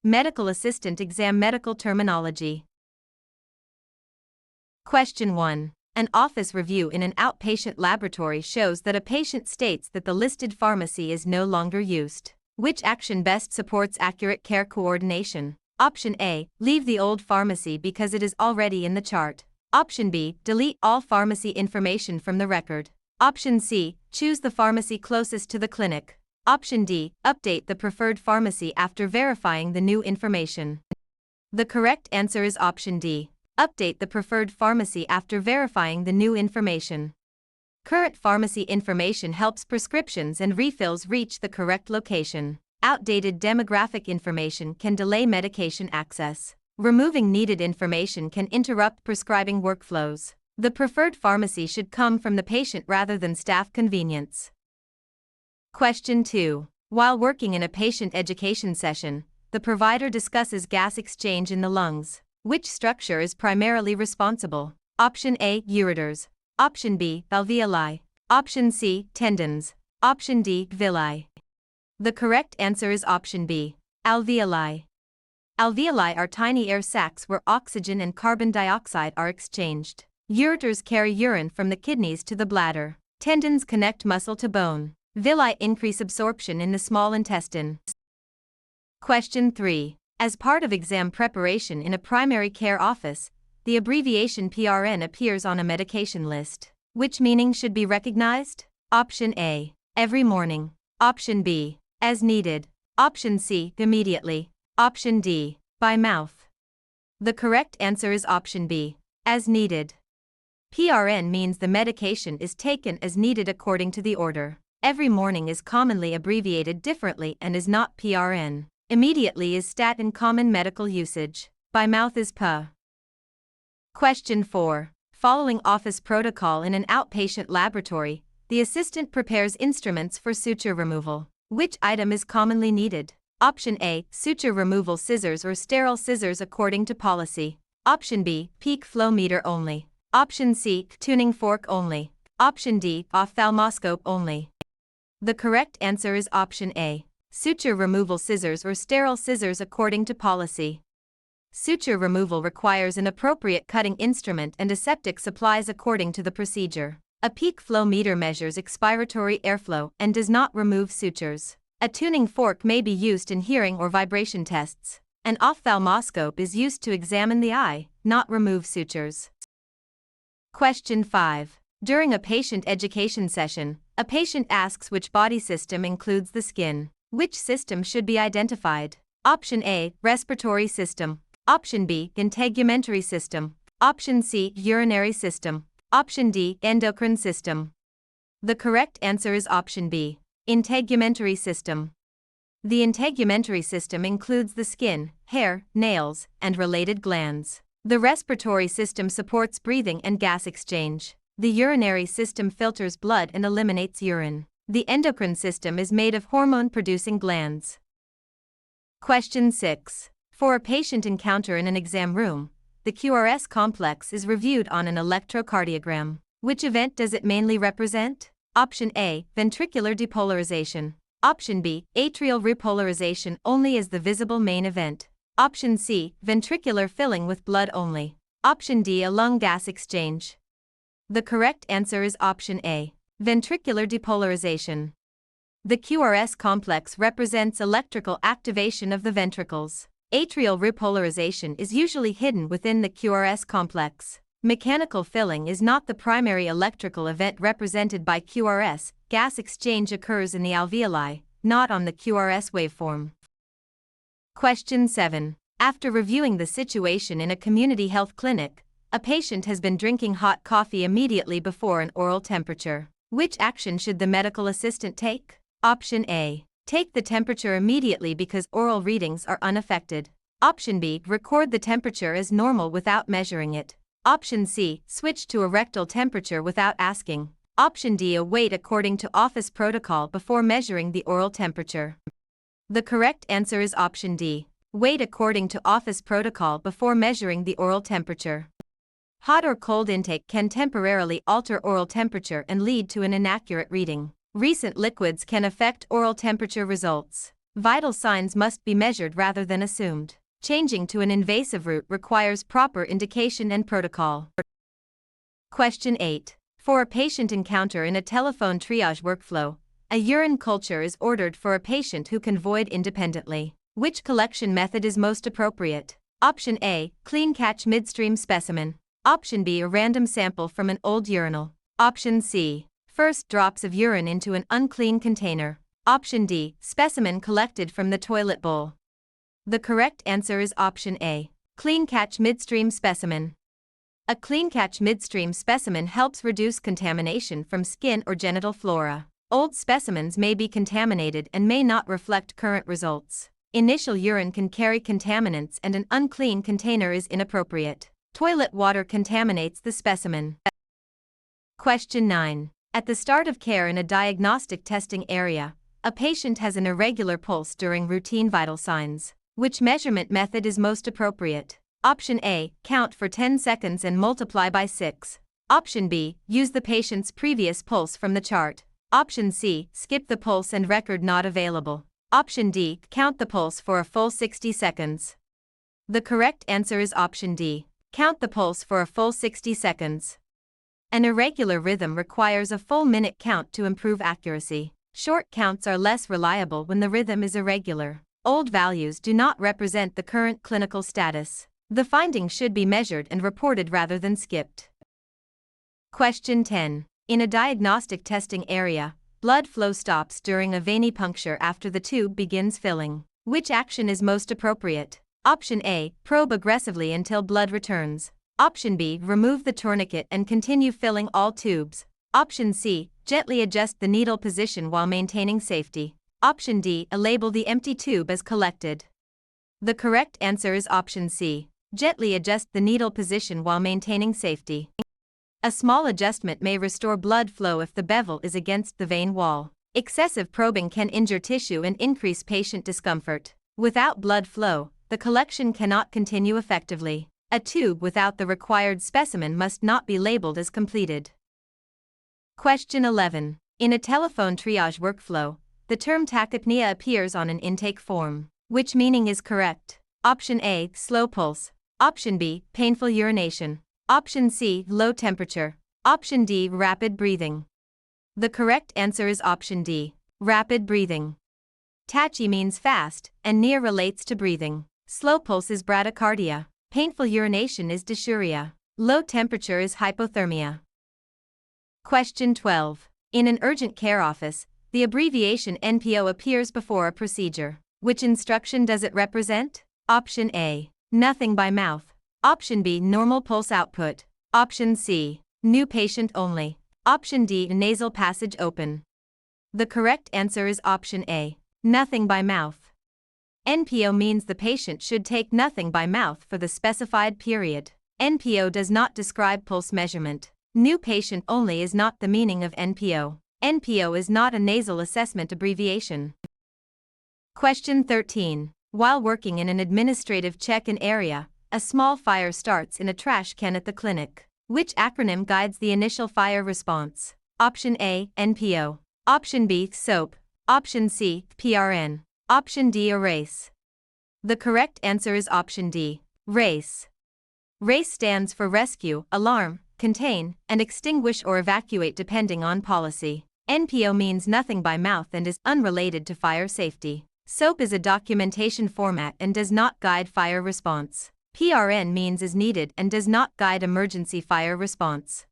Medical Assistant Exam Medical Terminology. Question 1. An office review in an outpatient laboratory shows that a patient states that the listed pharmacy is no longer used. Which action best supports accurate care coordination? Option A. Leave the old pharmacy because it is already in the chart. Option B. Delete all pharmacy information from the record. Option C. Choose the pharmacy closest to the clinic. Option D. Update the preferred pharmacy after verifying the new information. The correct answer is option D. Update the preferred pharmacy after verifying the new information. Current pharmacy information helps prescriptions and refills reach the correct location. Outdated demographic information can delay medication access. Removing needed information can interrupt prescribing workflows. The preferred pharmacy should come from the patient rather than staff convenience. Question 2. While working in a patient education session, the provider discusses gas exchange in the lungs. Which structure is primarily responsible? Option A. Ureters. Option B. Alveoli. Option C. Tendons. Option D. Villi. The correct answer is option B. Alveoli. Alveoli are tiny air sacs where oxygen and carbon dioxide are exchanged. Ureters carry urine from the kidneys to the bladder. Tendons connect muscle to bone. Villi increase absorption in the small intestine. Question 3. As part of exam preparation in a primary care office, the abbreviation PRN appears on a medication list. Which meaning should be recognized? Option A. Every morning. Option B. As needed. Option C. Immediately. Option D. By mouth. The correct answer is option B. As needed. PRN means the medication is taken as needed according to the order. Every morning is commonly abbreviated differently and is not PRN. Immediately is STAT in common medical usage. By mouth is PA. Question 4. Following office protocol in an outpatient laboratory, the assistant prepares instruments for suture removal. Which item is commonly needed? Option A. Suture removal scissors or sterile scissors according to policy. Option B. Peak flow meter only. Option C. Tuning fork only. Option D. Ophthalmoscope only. The correct answer is option A. Suture removal scissors or sterile scissors according to policy. Suture removal requires an appropriate cutting instrument and aseptic supplies according to the procedure. A peak flow meter measures expiratory airflow and does not remove sutures. A tuning fork may be used in hearing or vibration tests. An ophthalmoscope is used to examine the eye, not remove sutures. Question 5. During a patient education session, a patient asks which body system includes the skin. Which system should be identified? Option A. Respiratory system. Option B. Integumentary system. Option C. Urinary system. Option D. Endocrine system. The correct answer is option B. Integumentary system. The integumentary system includes the skin, hair, nails, and related glands. The respiratory system supports breathing and gas exchange. The urinary system filters blood and eliminates urine. The endocrine system is made of hormone-producing glands. Question 6. For a patient encounter in an exam room, the QRS complex is reviewed on an electrocardiogram. Which event does it mainly represent? Option A. Ventricular depolarization. Option B. Atrial repolarization only as the visible main event. Option C. Ventricular filling with blood only. Option D. A lung gas exchange. The correct answer is option A. Ventricular depolarization. The QRS complex represents electrical activation of the ventricles. Atrial repolarization is usually hidden within the QRS complex. Mechanical filling is not the primary electrical event represented by QRS. Gas exchange occurs in the alveoli, not on the QRS waveform. Question 7. After reviewing the situation in a community health clinic, a patient has been drinking hot coffee immediately before an oral temperature. Which action should the medical assistant take? Option A. Take the temperature immediately because oral readings are unaffected. Option B. Record the temperature as normal without measuring it. Option C. Switch to a rectal temperature without asking. Option D. Wait according to office protocol before measuring the oral temperature. The correct answer is option D. Wait according to office protocol before measuring the oral temperature. Hot or cold intake can temporarily alter oral temperature and lead to an inaccurate reading. Recent liquids can affect oral temperature results. Vital signs must be measured rather than assumed. Changing to an invasive route requires proper indication and protocol. Question 8. For a patient encounter in a telephone triage workflow, a urine culture is ordered for a patient who can void independently. Which collection method is most appropriate? Option A, clean catch midstream specimen. Option B, a random sample from an old urinal. Option C, first drops of urine into an unclean container. Option D, specimen collected from the toilet bowl. The correct answer is option A, clean catch midstream specimen. A clean catch midstream specimen helps reduce contamination from skin or genital flora. Old specimens may be contaminated and may not reflect current results. Initial urine can carry contaminants and an unclean container is inappropriate. Toilet water contaminates the specimen. Question 9. At the start of care in a diagnostic testing area, a patient has an irregular pulse during routine vital signs. Which measurement method is most appropriate? Option A, count for 10 seconds and multiply by 6. Option B, use the patient's previous pulse from the chart. Option C, skip the pulse and record not available. Option D, count the pulse for a full 60 seconds. The correct answer is option D, count the pulse for a full 60 seconds. An irregular rhythm requires a full minute count to improve accuracy. Short counts are less reliable when the rhythm is irregular. Old values do not represent the current clinical status. The findings should be measured and reported rather than skipped. Question 10. In a diagnostic testing area, blood flow stops during a venipuncture after the tube begins filling. Which action is most appropriate? Option A, probe aggressively until blood returns. Option B, remove the tourniquet and continue filling all tubes. Option C, gently adjust the needle position while maintaining safety. Option D, label the empty tube as collected. The correct answer is option C, gently adjust the needle position while maintaining safety. A small adjustment may restore blood flow if the bevel is against the vein wall. Excessive probing can injure tissue and increase patient discomfort. Without blood flow, the collection cannot continue effectively. A tube without the required specimen must not be labeled as completed. Question 11. In a telephone triage workflow, the term tachypnea appears on an intake form. Which meaning is correct? Option A, slow pulse. Option B, painful urination. Option C, low temperature. Option D, rapid breathing. The correct answer is option D, rapid breathing. Tachy means fast, and near relates to breathing. Slow pulse is bradycardia. Painful urination is dysuria. Low temperature is hypothermia. Question 12. In an urgent care office, the abbreviation NPO appears before a procedure. Which instruction does it represent? Option A, nothing by mouth. Option B, normal pulse output. Option C, new patient only. Option D, nasal passage open. The correct answer is option A, nothing by mouth. NPO means the patient should take nothing by mouth for the specified period. NPO does not describe pulse measurement. New patient only is not the meaning of NPO. NPO is not a nasal assessment abbreviation. Question 13. While working in an administrative check-in area, a small fire starts in a trash can at the clinic. Which acronym guides the initial fire response? Option A, NPO. Option B, SOAP. Option C, PRN. Option D, RACE. The correct answer is option D, RACE. RACE stands for rescue, alarm, contain, and extinguish or evacuate depending on policy. NPO means nothing by mouth and is unrelated to fire safety. SOAP is a documentation format and does not guide fire response. PRN means is needed and does not guide emergency fire response.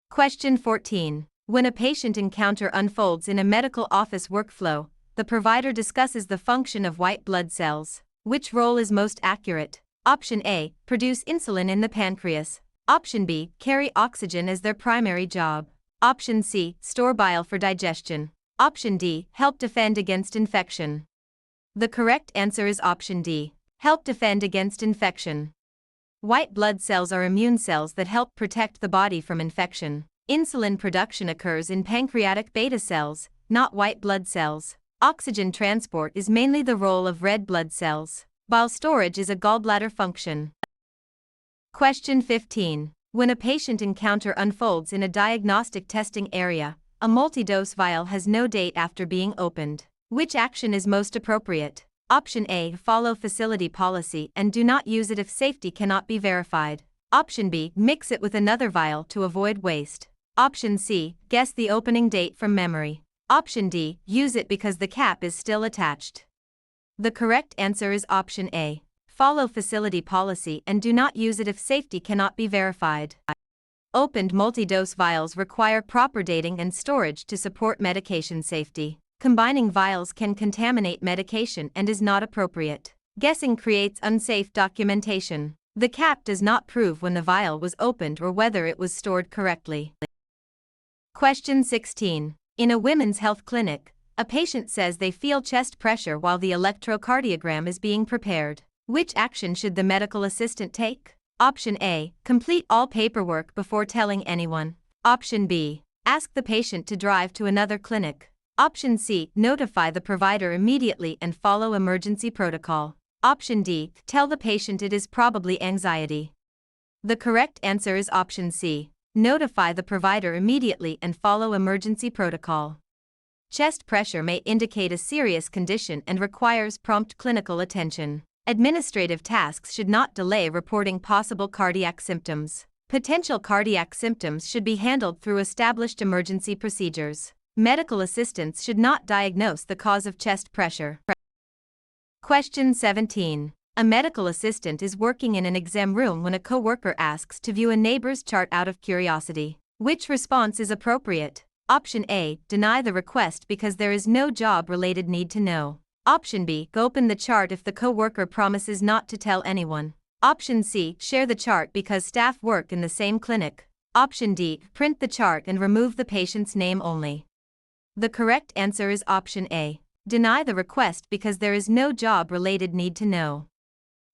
Question 14. When a patient encounter unfolds in a medical office workflow, the provider discusses the function of white blood cells. Which role is most accurate? Option A, produce insulin in the pancreas. Option B, carry oxygen as their primary job. Option C, store bile for digestion. Option D, help defend against infection. The correct answer is option D, help defend against infection. White blood cells are immune cells that help protect the body from infection. Insulin production occurs in pancreatic beta cells, not white blood cells. Oxygen transport is mainly the role of red blood cells. Bile storage is a gallbladder function. Question 15. When a patient encounter unfolds in a diagnostic testing area, a multi-dose vial has no date after being opened. Which action is most appropriate? Option A. Follow facility policy and do not use it if safety cannot be verified. Option B. Mix it with another vial to avoid waste. Option C. Guess the opening date from memory. Option D. Use it because the cap is still attached. The correct answer is option A. Follow facility policy and do not use it if safety cannot be verified. Opened multi-dose vials require proper dating and storage to support medication safety. Combining vials can contaminate medication and is not appropriate. Guessing creates unsafe documentation. The cap does not prove when the vial was opened or whether it was stored correctly. Question 16. In a women's health clinic, a patient says they feel chest pressure while the electrocardiogram is being prepared. Which action should the medical assistant take? Option A. Complete all paperwork before telling anyone. Option B. Ask the patient to drive to another clinic. Option C. Notify the provider immediately and follow emergency protocol. Option D. Tell the patient it is probably anxiety. The correct answer is option C. Notify the provider immediately and follow emergency protocol. Chest pressure may indicate a serious condition and requires prompt clinical attention. Administrative tasks should not delay reporting possible cardiac symptoms. Potential cardiac symptoms should be handled through established emergency procedures. Medical assistants should not diagnose the cause of chest pressure. Question 17. A medical assistant is working in an exam room when a coworker asks to view a neighbor's chart out of curiosity. Which response is appropriate? Option A. Deny the request because there is no job-related need to know. Option B. Open the chart if the coworker promises not to tell anyone. Option C. Share the chart because staff work in the same clinic. Option D. Print the chart and remove the patient's name only. The correct answer is option A. Deny the request because there is no job-related need to know.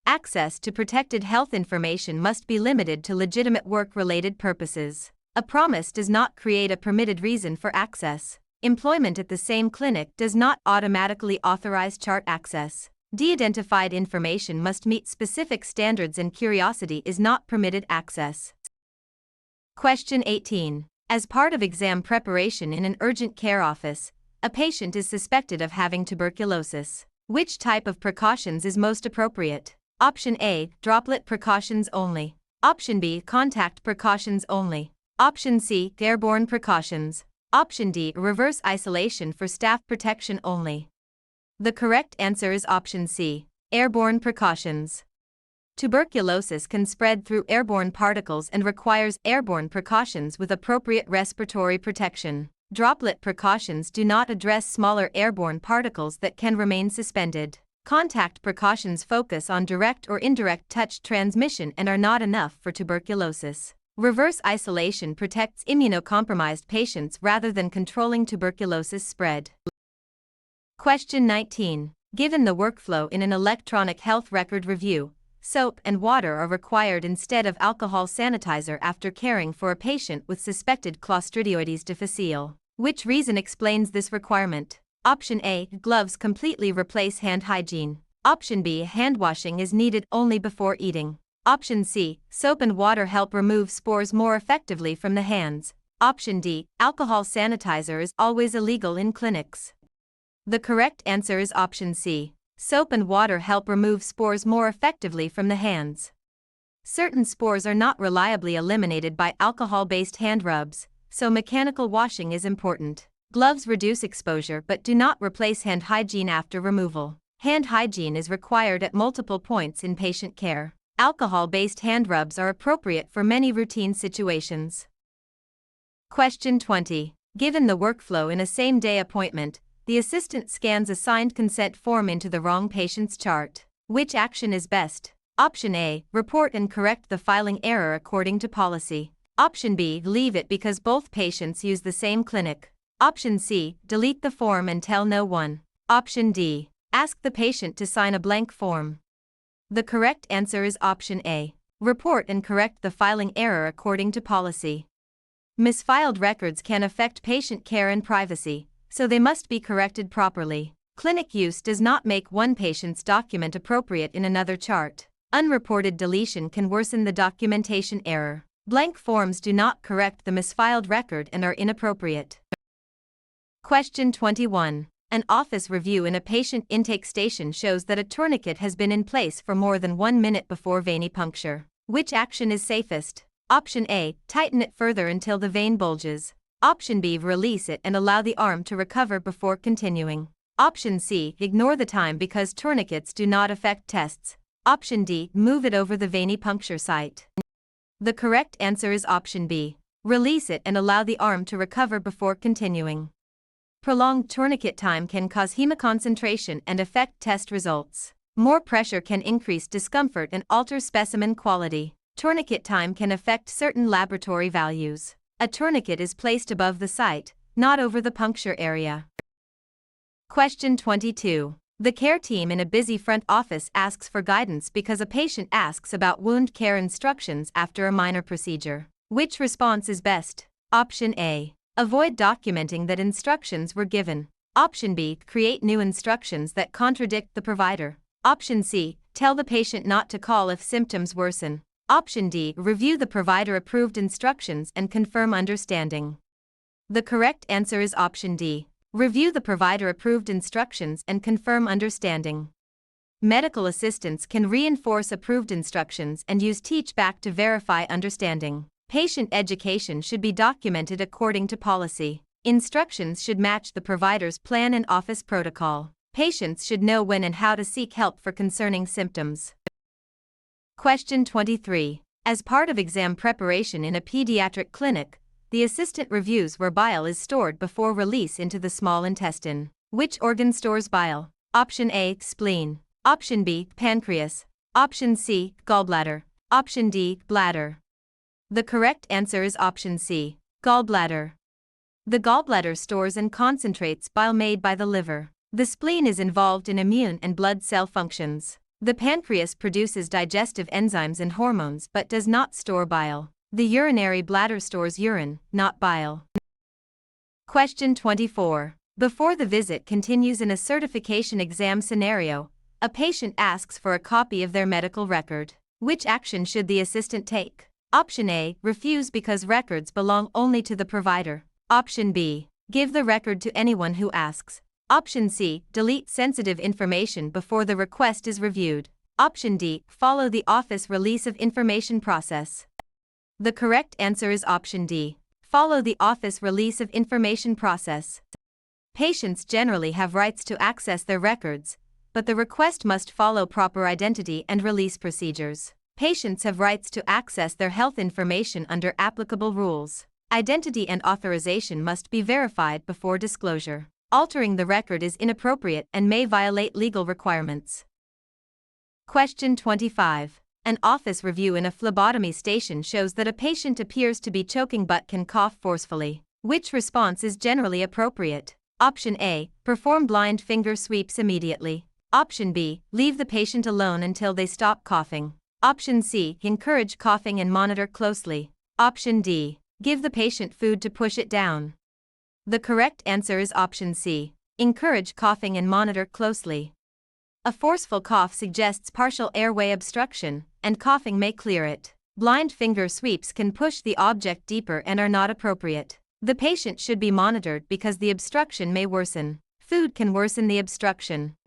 Access to protected health information must be limited to legitimate work-related purposes. A promise does not create a permitted reason for access. Employment at the same clinic does not automatically authorize chart access. De-identified information must meet specific standards and curiosity is not permitted access. Question 18. As part of exam preparation in an urgent care office, a patient is suspected of having tuberculosis. Which type of precautions is most appropriate? Option A. Droplet precautions only. Option B. Contact precautions only. Option C. Airborne precautions. Option D. Reverse isolation for staff protection only. The correct answer is option C. Airborne precautions. Tuberculosis can spread through airborne particles and requires airborne precautions with appropriate respiratory protection. Droplet precautions do not address smaller airborne particles that can remain suspended. Contact precautions focus on direct or indirect touch transmission and are not enough for tuberculosis. Reverse isolation protects immunocompromised patients rather than controlling tuberculosis spread. Question 19. Given the workflow in an electronic health record review, soap and water are required instead of alcohol sanitizer after caring for a patient with suspected Clostridioides difficile. Which reason explains this requirement? Option A. Gloves completely replace hand hygiene. Option B. Hand washing is needed only before eating. Option C. Soap and water help remove spores more effectively from the hands. Option D. Alcohol sanitizer is always illegal in clinics. The correct answer is option C. Soap and water help remove spores more effectively from the hands. Certain spores are not reliably eliminated by alcohol-based hand rubs, so mechanical washing is important. Gloves reduce exposure but do not replace hand hygiene after removal. Hand hygiene is required at multiple points in patient care. Alcohol-based hand rubs are appropriate for many routine situations. Question 20. Given the workflow in a same-day appointment, the assistant scans a signed consent form into the wrong patient's chart. Which action is best? Option A. Report and correct the filing error according to policy. Option B. Leave it because both patients use the same clinic. Option C. Delete the form and tell no one. Option D. Ask the patient to sign a blank form. The correct answer is option A. Report and correct the filing error according to policy. Misfiled records can affect patient care and privacy, so they must be corrected properly. Clinic use does not make one patient's document appropriate in another chart. Unreported deletion can worsen the documentation error. Blank forms do not correct the misfiled record and are inappropriate. Question 21. An office review in a patient intake station shows that a tourniquet has been in place for more than 1 minute before venipuncture. Which action is safest? Option A, tighten it further until the vein bulges. Option B, release it and allow the arm to recover before continuing. Option C, ignore the time because tourniquets do not affect tests. Option D, move it over the venipuncture site. The correct answer is option B. Release it and allow the arm to recover before continuing. Prolonged tourniquet time can cause hemoconcentration and affect test results. More pressure can increase discomfort and alter specimen quality. Tourniquet time can affect certain laboratory values. A tourniquet is placed above the site, not over the puncture area. Question 22. The care team in a busy front office asks for guidance because a patient asks about wound care instructions after a minor procedure. Which response is best? Option A. Avoid documenting that instructions were given. Option B. Create new instructions that contradict the provider. Option C. Tell the patient not to call if symptoms worsen. Option D. Review the provider-approved instructions and confirm understanding. The correct answer is option D. Review the provider-approved instructions and confirm understanding. Medical assistants can reinforce approved instructions and use teach-back to verify understanding. Patient education should be documented according to policy. Instructions should match the provider's plan and office protocol. Patients should know when and how to seek help for concerning symptoms. Question 23. As part of exam preparation in a pediatric clinic, the assistant reviews where bile is stored before release into the small intestine. Which organ stores bile? Option A, spleen. Option B, pancreas. Option C, gallbladder. Option D, bladder. The correct answer is option C, gallbladder. The gallbladder stores and concentrates bile made by the liver. The spleen is involved in immune and blood cell functions. The pancreas produces digestive enzymes and hormones but does not store bile. The urinary bladder stores urine, not bile. Question 24. Before the visit continues in a certification exam scenario, a patient asks for a copy of their medical record. Which action should the assistant take? Option A, refuse because records belong only to the provider. Option B, give the record to anyone who asks. Option C, delete sensitive information before the request is reviewed. Option D, follow the office release of information process. The correct answer is option D, follow the office release of information process. Patients generally have rights to access their records, but the request must follow proper identity and release procedures. Patients have rights to access their health information under applicable rules. Identity and authorization must be verified before disclosure. Altering the record is inappropriate and may violate legal requirements. Question 25. An office review in a phlebotomy station shows that a patient appears to be choking but can cough forcefully. Which response is generally appropriate? Option A, perform blind finger sweeps immediately. Option B, leave the patient alone until they stop coughing. Option C, encourage coughing and monitor closely. Option D, give the patient food to push it down. The correct answer is option C, encourage coughing and monitor closely. A forceful cough suggests partial airway obstruction, and coughing may clear it. Blind finger sweeps can push the object deeper and are not appropriate. The patient should be monitored because the obstruction may worsen. Food can worsen the obstruction.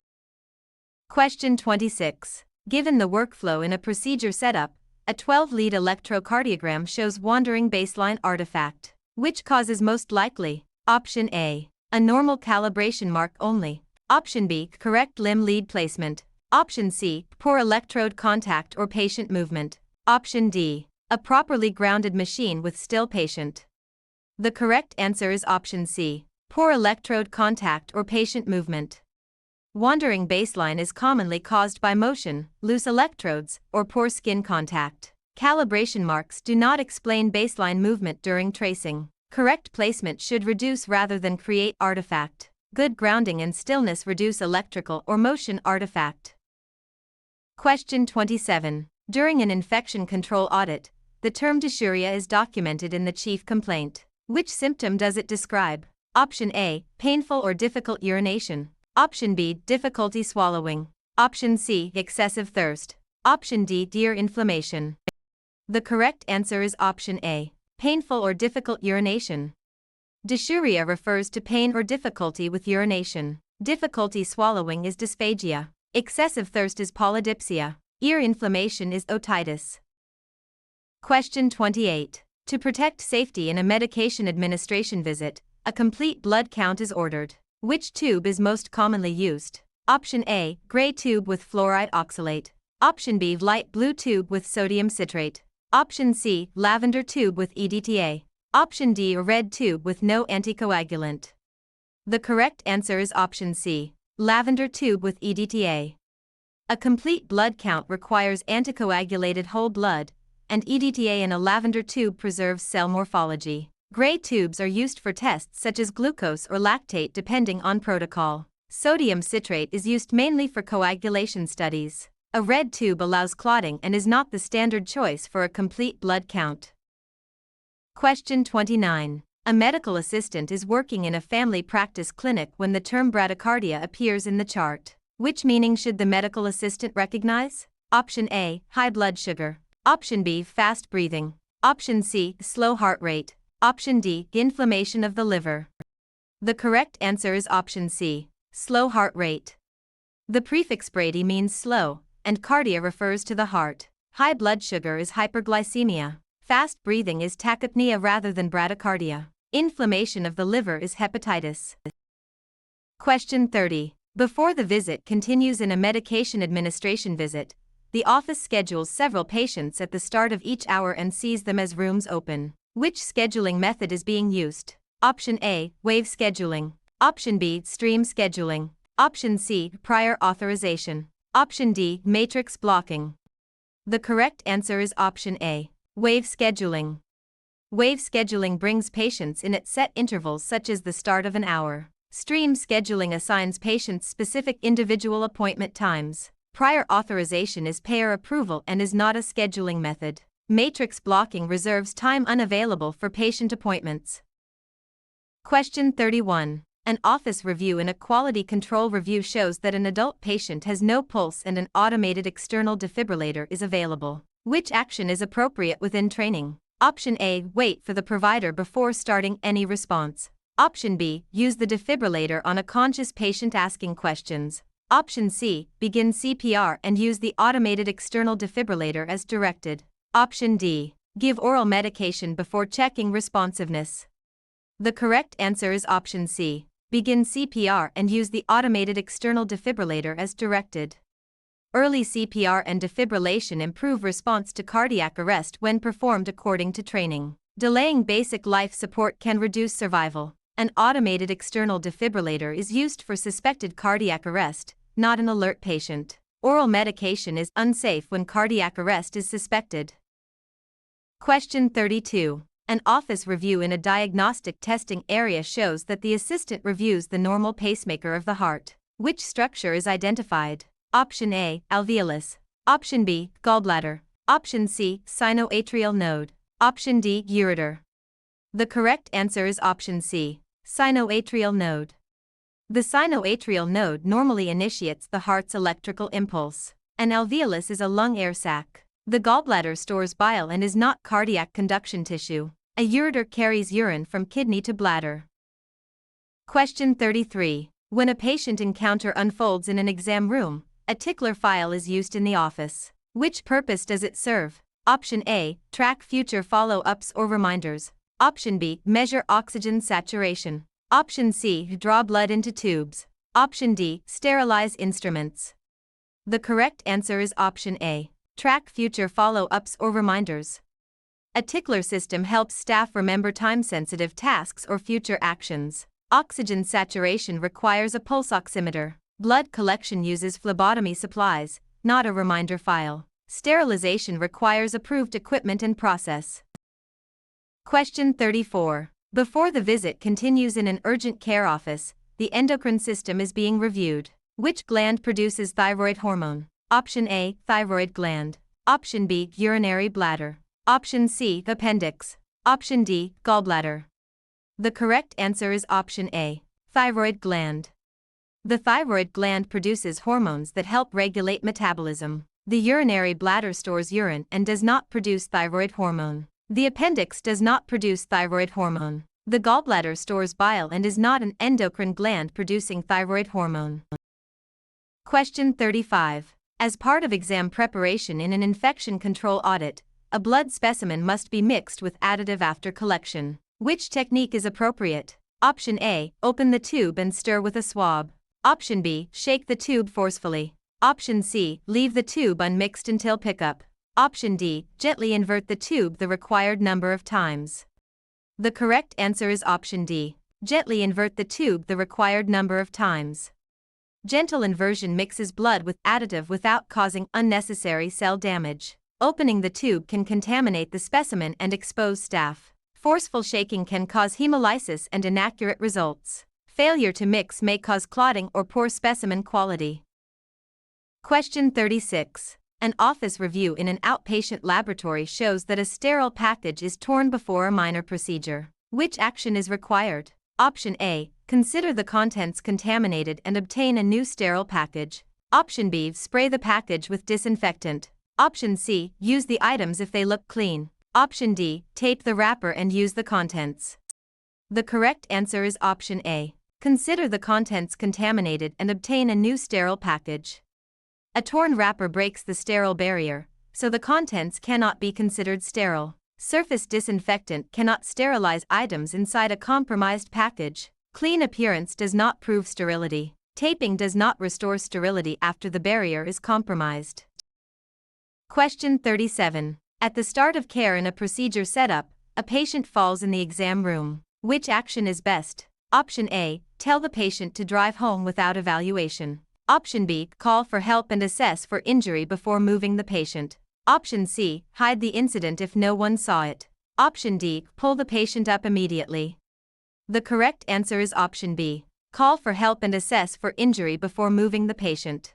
Question 26. Given the workflow in a procedure setup, a 12-lead electrocardiogram shows wandering baseline artifact. Which cause is most likely? Option A, a normal calibration mark only. Option B, correct limb lead placement. Option C, poor electrode contact or patient movement. Option D, a properly grounded machine with still patient. The correct answer is option C, poor electrode contact or patient movement. Wandering baseline is commonly caused by motion, loose electrodes, or poor skin contact. Calibration marks do not explain baseline movement during tracing. Correct placement should reduce rather than create artifact. Good grounding and stillness reduce electrical or motion artifact. Question 27. During an infection control audit, the term dysuria is documented in the chief complaint. Which symptom does it describe? Option A, painful or difficult urination. Option B, difficulty swallowing. Option C, excessive thirst. Option D, ear inflammation. The correct answer is option A, painful or difficult urination. Dysuria refers to pain or difficulty with urination. Difficulty swallowing is dysphagia. Excessive thirst is polydipsia. Ear inflammation is otitis. Question 28. To protect safety in a medication administration visit, a complete blood count is ordered. Which tube is most commonly used? Option A, gray tube with fluoride oxalate. Option B, light blue tube with sodium citrate. Option C, lavender tube with EDTA. Option D, a red tube with no anticoagulant. The correct answer is option C, lavender tube with EDTA. A complete blood count requires anticoagulated whole blood, and EDTA in a lavender tube preserves cell morphology. Gray tubes are used for tests such as glucose or lactate depending on protocol. Sodium citrate is used mainly for coagulation studies. A red tube allows clotting and is not the standard choice for a complete blood count. Question 29. A medical assistant is working in a family practice clinic when the term bradycardia appears in the chart. Which meaning should the medical assistant recognize? Option A, high blood sugar. Option B, fast breathing. Option C, slow heart rate. Option D, inflammation of the liver. The correct answer is option C, slow heart rate. The prefix brady means slow, and cardia refers to the heart. High blood sugar is hyperglycemia. Fast breathing is tachypnea rather than bradycardia. Inflammation of the liver is hepatitis. Question 30. Before the visit continues in a medication administration visit, the office schedules several patients at the start of each hour and sees them as rooms open. Which scheduling method is being used? Option A, wave scheduling. Option B, stream scheduling. Option C, prior authorization. Option D, matrix blocking. The correct answer is option A, wave scheduling. Wave scheduling brings patients in at set intervals such as the start of an hour. Stream scheduling assigns patients specific individual appointment times. Prior authorization is payer approval and is not a scheduling method. Matrix blocking reserves time unavailable for patient appointments. Question 31. An office review in a quality control review shows that an adult patient has no pulse and an automated external defibrillator is available. Which action is appropriate within training? Option A, wait for the provider before starting any response. Option B, use the defibrillator on a conscious patient asking questions. Option C, begin CPR and use the automated external defibrillator as directed. Option D, give oral medication before checking responsiveness. The correct answer is option C, begin CPR and use the automated external defibrillator as directed. Early CPR and defibrillation improve response to cardiac arrest when performed according to training. Delaying basic life support can reduce survival. An automated external defibrillator is used for suspected cardiac arrest, not an alert patient. Oral medication is unsafe when cardiac arrest is suspected. Question 32. An office review in a diagnostic testing area shows that the assistant reviews the normal pacemaker of the heart. Which structure is identified? Option A, alveolus. Option B, gallbladder. Option C, sinoatrial node. Option D, ureter. The correct answer is option C, sinoatrial node. The sinoatrial node normally initiates the heart's electrical impulse. An alveolus is a lung air sac. The gallbladder stores bile and is not cardiac conduction tissue. A ureter carries urine from kidney to bladder. Question 33. When a patient encounter unfolds in an exam room, a tickler file is used in the office. Which purpose does it serve? Option A, track future follow-ups or reminders. Option B, measure oxygen saturation. Option C, draw blood into tubes. Option D, sterilize instruments. The correct answer is option A, track future follow-ups or reminders. A tickler system helps staff remember time-sensitive tasks or future actions. Oxygen saturation requires a pulse oximeter. Blood collection uses phlebotomy supplies, not a reminder file. Sterilization requires approved equipment and process. Question 34. Before the visit continues in an urgent care office, the endocrine system is being reviewed. Which gland produces thyroid hormone? Option A, thyroid gland. Option B, urinary bladder. Option C, appendix. Option D, gallbladder. The correct answer is option A, thyroid gland. The thyroid gland produces hormones that help regulate metabolism. The urinary bladder stores urine and does not produce thyroid hormone. The appendix does not produce thyroid hormone. The gallbladder stores bile and is not an endocrine gland producing thyroid hormone. Question 35. As part of exam preparation in an infection control audit, a blood specimen must be mixed with additive after collection. Which technique is appropriate? Option A. Open the tube and stir with a swab. Option B. Shake the tube forcefully. Option C. Leave the tube unmixed until pickup. Option D. Gently invert the tube the required number of times. The correct answer is option D. Gently invert the tube the required number of times. Gentle inversion mixes blood with additive without causing unnecessary cell damage. Opening the tube can contaminate the specimen and expose staph. Forceful shaking can cause hemolysis and inaccurate results. Failure to mix may cause clotting or poor specimen quality. Question 36. An office review in an outpatient laboratory shows that a sterile package is torn before a minor procedure. Which action is required? Option A. Consider the contents contaminated and obtain a new sterile package. Option B. Spray the package with disinfectant. Option C. Use the items if they look clean. Option D. Tape the wrapper and use the contents. The correct answer is option A. Consider the contents contaminated and obtain a new sterile package. A torn wrapper breaks the sterile barrier, so the contents cannot be considered sterile. Surface disinfectant cannot sterilize items inside a compromised package. Clean appearance does not prove sterility. Taping does not restore sterility after the barrier is compromised. Question 37. At the start of care in a procedure setup, a patient falls in the exam room. Which action is best? Option A. Tell the patient to drive home without evaluation. Option B. Call for help and assess for injury before moving the patient. Option C. Hide the incident if no one saw it. Option D. Pull the patient up immediately. The correct answer is option B. Call for help and assess for injury before moving the patient.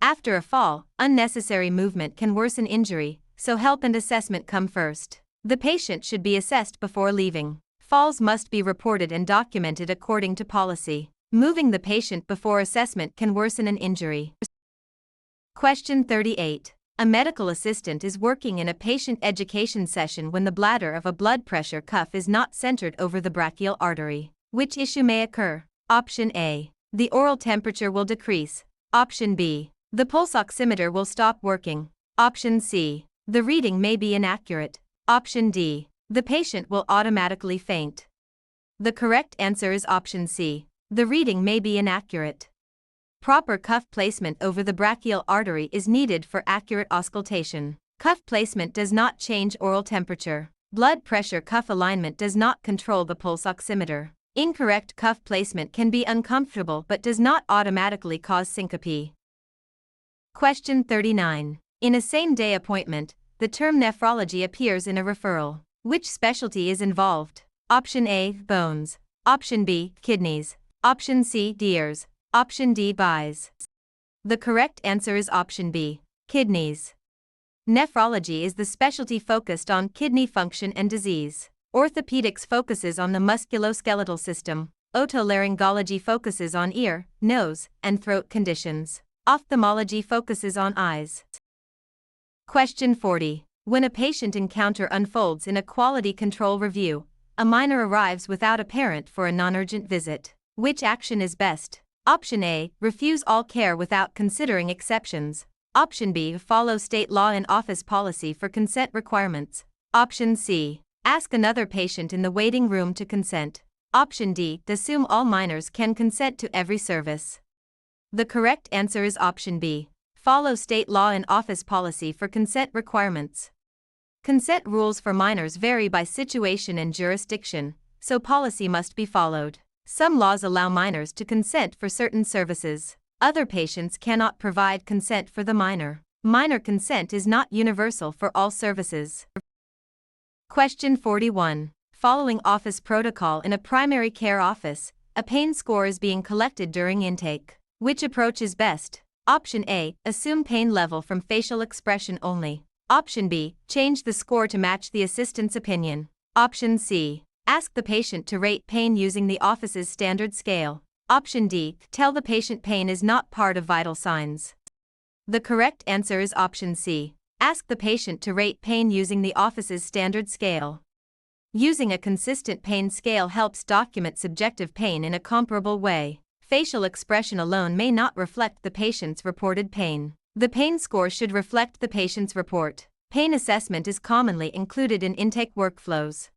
After a fall, unnecessary movement can worsen injury, so help and assessment come first. The patient should be assessed before leaving. Falls must be reported and documented according to policy. Moving the patient before assessment can worsen an injury. Question 38. A medical assistant is working in a patient education session when the bladder of a blood pressure cuff is not centered over the brachial artery. Which issue may occur? Option A. The oral temperature will decrease. Option B. The pulse oximeter will stop working. Option C. The reading may be inaccurate. Option D. The patient will automatically faint. The correct answer is option C. The reading may be inaccurate. Proper cuff placement over the brachial artery is needed for accurate auscultation. Cuff placement does not change oral temperature. Blood pressure cuff alignment does not control the pulse oximeter. Incorrect cuff placement can be uncomfortable but does not automatically cause syncope. Question 39. In a same-day appointment, the term nephrology appears in a referral. Which specialty is involved? Option A. Bones. Option B. Kidneys. Option C. Ears. Option D. Eyes. The correct answer is option B. Kidneys. Nephrology is the specialty focused on kidney function and disease. Orthopedics focuses on the musculoskeletal system. Otolaryngology focuses on ear, nose, and throat conditions. Ophthalmology focuses on eyes. Question 40. When a patient encounter unfolds in a quality control review, a minor arrives without a parent for a non-urgent visit. Which action is best? Option A. Refuse all care without considering exceptions. Option B. Follow state law and office policy for consent requirements. Option C. Ask another patient in the waiting room to consent. Option D. Assume all minors can consent to every service. The correct answer is option B. Follow state law and office policy for consent requirements. Consent rules for minors vary by situation and jurisdiction, so policy must be followed. Some laws allow minors to consent for certain services. Other patients cannot provide consent for the minor. Minor consent is not universal for all services. Question 41. Following office protocol in a primary care office, a pain score is being collected during intake. Which approach is best? Option A. Assume pain level from facial expression only. Option B. Change the score to match the assistant's opinion. Option C. Ask the patient to rate pain using the office's standard scale. Option D. Tell the patient pain is not part of vital signs. The correct answer is option C. Ask the patient to rate pain using the office's standard scale. Using a consistent pain scale helps document subjective pain in a comparable way. Facial expression alone may not reflect the patient's reported pain. The pain score should reflect the patient's report. Pain assessment is commonly included in intake workflows.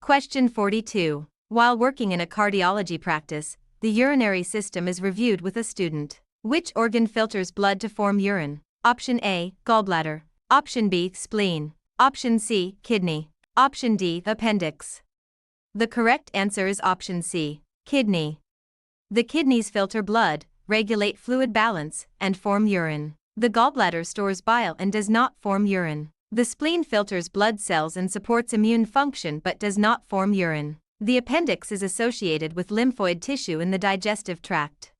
Question 42. While working in a cardiology practice, the urinary system is reviewed with a student. Which organ filters blood to form urine? Option A, gallbladder. Option B, spleen. Option C, kidney. Option D, appendix. The correct answer is option C, kidney. The kidneys filter blood, regulate fluid balance, and form urine. The gallbladder stores bile and does not form urine. The spleen filters blood cells and supports immune function but does not form urine. The appendix is associated with lymphoid tissue in the digestive tract.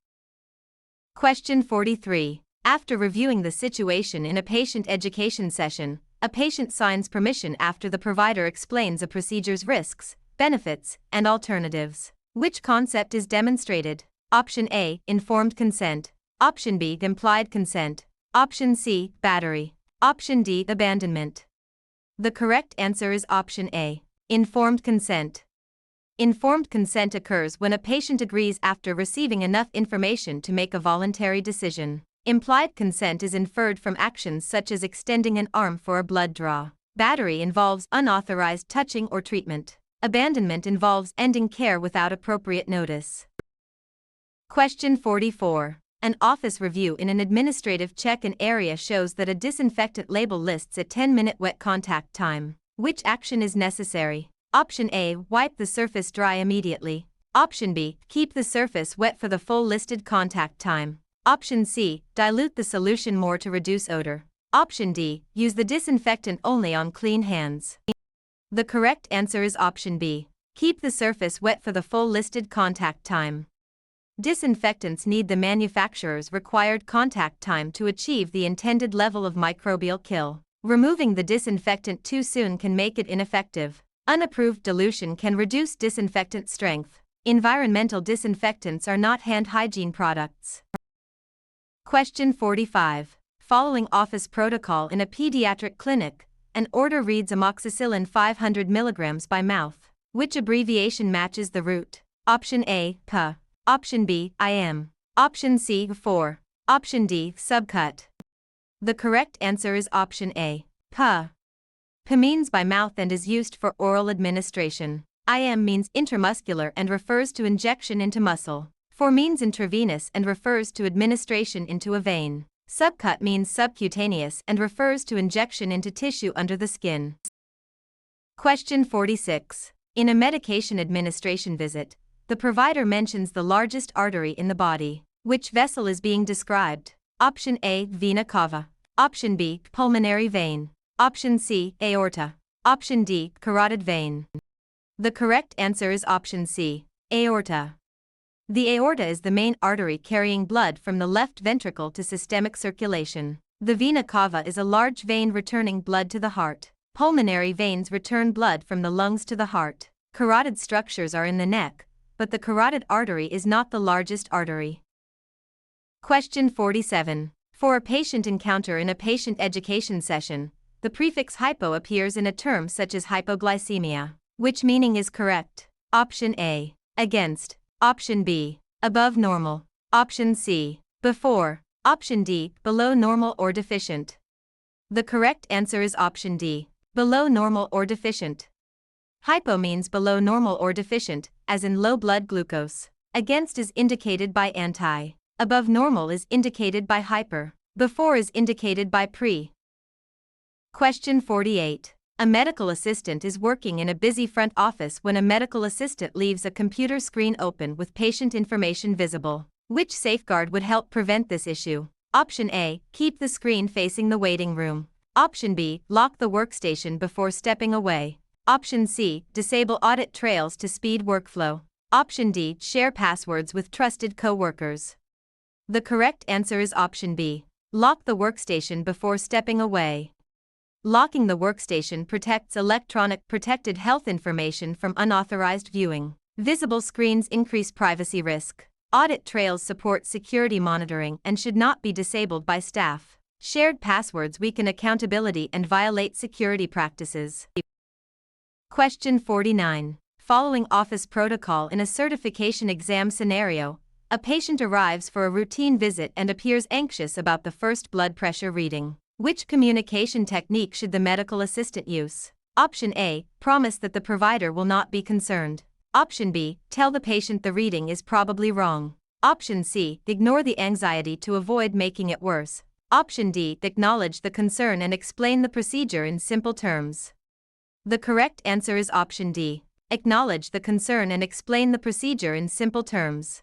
Question 43. After reviewing the situation in a patient education session, a patient signs permission after the provider explains a procedure's risks, benefits, and alternatives. Which concept is demonstrated? Option A, informed consent. Option B, implied consent. Option C, battery. Option D, abandonment. The correct answer is option A, informed consent. Informed consent occurs when a patient agrees after receiving enough information to make a voluntary decision. Implied consent is inferred from actions such as extending an arm for a blood draw. Battery involves unauthorized touching or treatment. Abandonment involves ending care without appropriate notice. Question 44. An office review in an administrative check-in area shows that a disinfectant label lists a 10-minute wet contact time. Which action is necessary? Option A, wipe the surface dry immediately. Option B, keep the surface wet for the full listed contact time. Option C, dilute the solution more to reduce odor. Option D, use the disinfectant only on clean hands. The correct answer is option B, keep the surface wet for the full listed contact time. Disinfectants need the manufacturer's required contact time to achieve the intended level of microbial kill. Removing the disinfectant too soon can make it ineffective. Unapproved dilution can reduce disinfectant strength. Environmental disinfectants are not hand hygiene products. Question 45. Following office protocol in a pediatric clinic, an order reads amoxicillin 500 mg by mouth. Which abbreviation matches the root? Option A, PA. Option B, IM. Option C, 4. Option D, subcut. The correct answer is option A, PA. PA means by mouth and is used for oral administration. IM means intramuscular and refers to injection into muscle. 4 means intravenous and refers to administration into a vein. Subcut means subcutaneous and refers to injection into tissue under the skin. Question 46. In a medication administration visit, the provider mentions the largest artery in the body. Which vessel is being described? Option A, vena cava. Option B, pulmonary vein. Option C, aorta. Option D, carotid vein. The correct answer is option C, aorta. The aorta is the main artery carrying blood from the left ventricle to systemic circulation. The vena cava is a large vein returning blood to the heart. Pulmonary veins return blood from the lungs to the heart. Carotid structures are in the neck, but the carotid artery is not the largest artery. Question 47. For a patient encounter in a patient education session, the prefix hypo appears in a term such as hypoglycemia. Which meaning is correct? Option A, against. Option B, above normal. Option C, before. Option D, below normal or deficient. The correct answer is option D, below normal or deficient. Hypo means below normal or deficient, as in low blood glucose. Against is indicated by anti. Above normal is indicated by hyper. Before is indicated by pre. Question 48. A medical assistant is working in a busy front office when a medical assistant leaves a computer screen open with patient information visible. Which safeguard would help prevent this issue? Option A, keep the screen facing the waiting room. Option B, lock the workstation before stepping away. Option C, disable audit trails to speed workflow. Option D, share passwords with trusted co-workers. The correct answer is option B, lock the workstation before stepping away. Locking the workstation protects electronic protected health information from unauthorized viewing. Visible screens increase privacy risk. Audit trails support security monitoring and should not be disabled by staff. Shared passwords weaken accountability and violate security practices. Question 49. Following office protocol in a certification exam scenario, a patient arrives for a routine visit and appears anxious about the first blood pressure reading. Which communication technique should the medical assistant use? Option A, promise that the provider will not be concerned. Option B, tell the patient the reading is probably wrong. Option C, ignore the anxiety to avoid making it worse. Option D, acknowledge the concern and explain the procedure in simple terms. The correct answer is option D. Acknowledge the concern and explain the procedure in simple terms.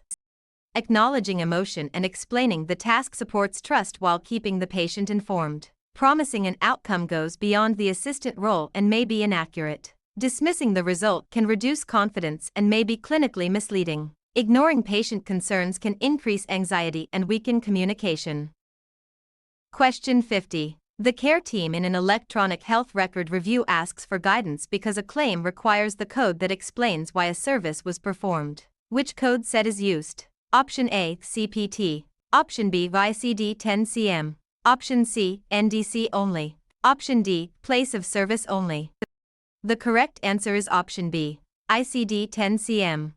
Acknowledging emotion and explaining the task supports trust while keeping the patient informed. Promising an outcome goes beyond the assistant role and may be inaccurate. Dismissing the result can reduce confidence and may be clinically misleading. Ignoring patient concerns can increase anxiety and weaken communication. Question 50. The care team in an electronic health record review asks for guidance because a claim requires the code that explains why a service was performed. Which code set is used? Option A, CPT. Option B, ICD-10-CM. Option C, NDC only. Option D, place of service only. The correct answer is option B, ICD-10-CM.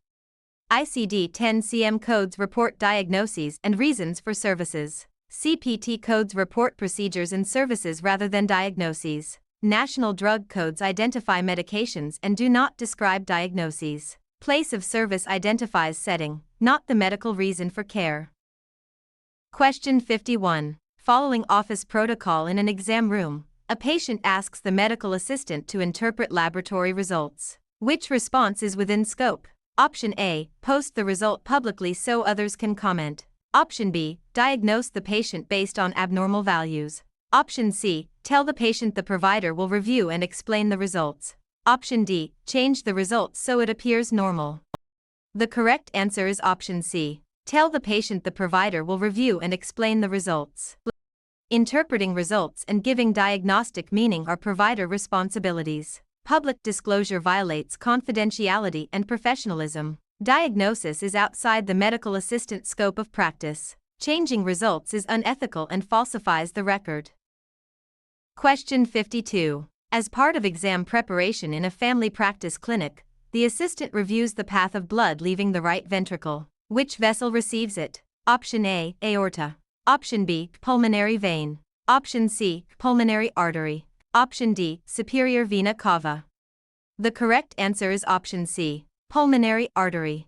ICD-10-CM codes report diagnoses and reasons for services. CPT codes report procedures and services rather than diagnoses. National drug codes identify medications and do not describe diagnoses. Place of service identifies setting, not the medical reason for care. Question 51. Following office protocol in an exam room, a patient asks the medical assistant to interpret laboratory results. Which response is within scope? Option A, post the result publicly so others can comment. Option B, diagnose the patient based on abnormal values. Option C, tell the patient the provider will review and explain the results. Option D, change the results so it appears normal. The correct answer is option C, tell the patient the provider will review and explain the results. Interpreting results and giving diagnostic meaning are provider responsibilities. Public disclosure violates confidentiality and professionalism. Diagnosis is outside the medical assistant scope of practice. Changing results is unethical and falsifies the record. Question 52. As part of exam preparation in a family practice clinic, the assistant reviews the path of blood leaving the right ventricle. Which vessel receives it? Option A, aorta. Option B, pulmonary vein. Option C, pulmonary artery. Option D, superior vena cava. The correct answer is option C, pulmonary artery.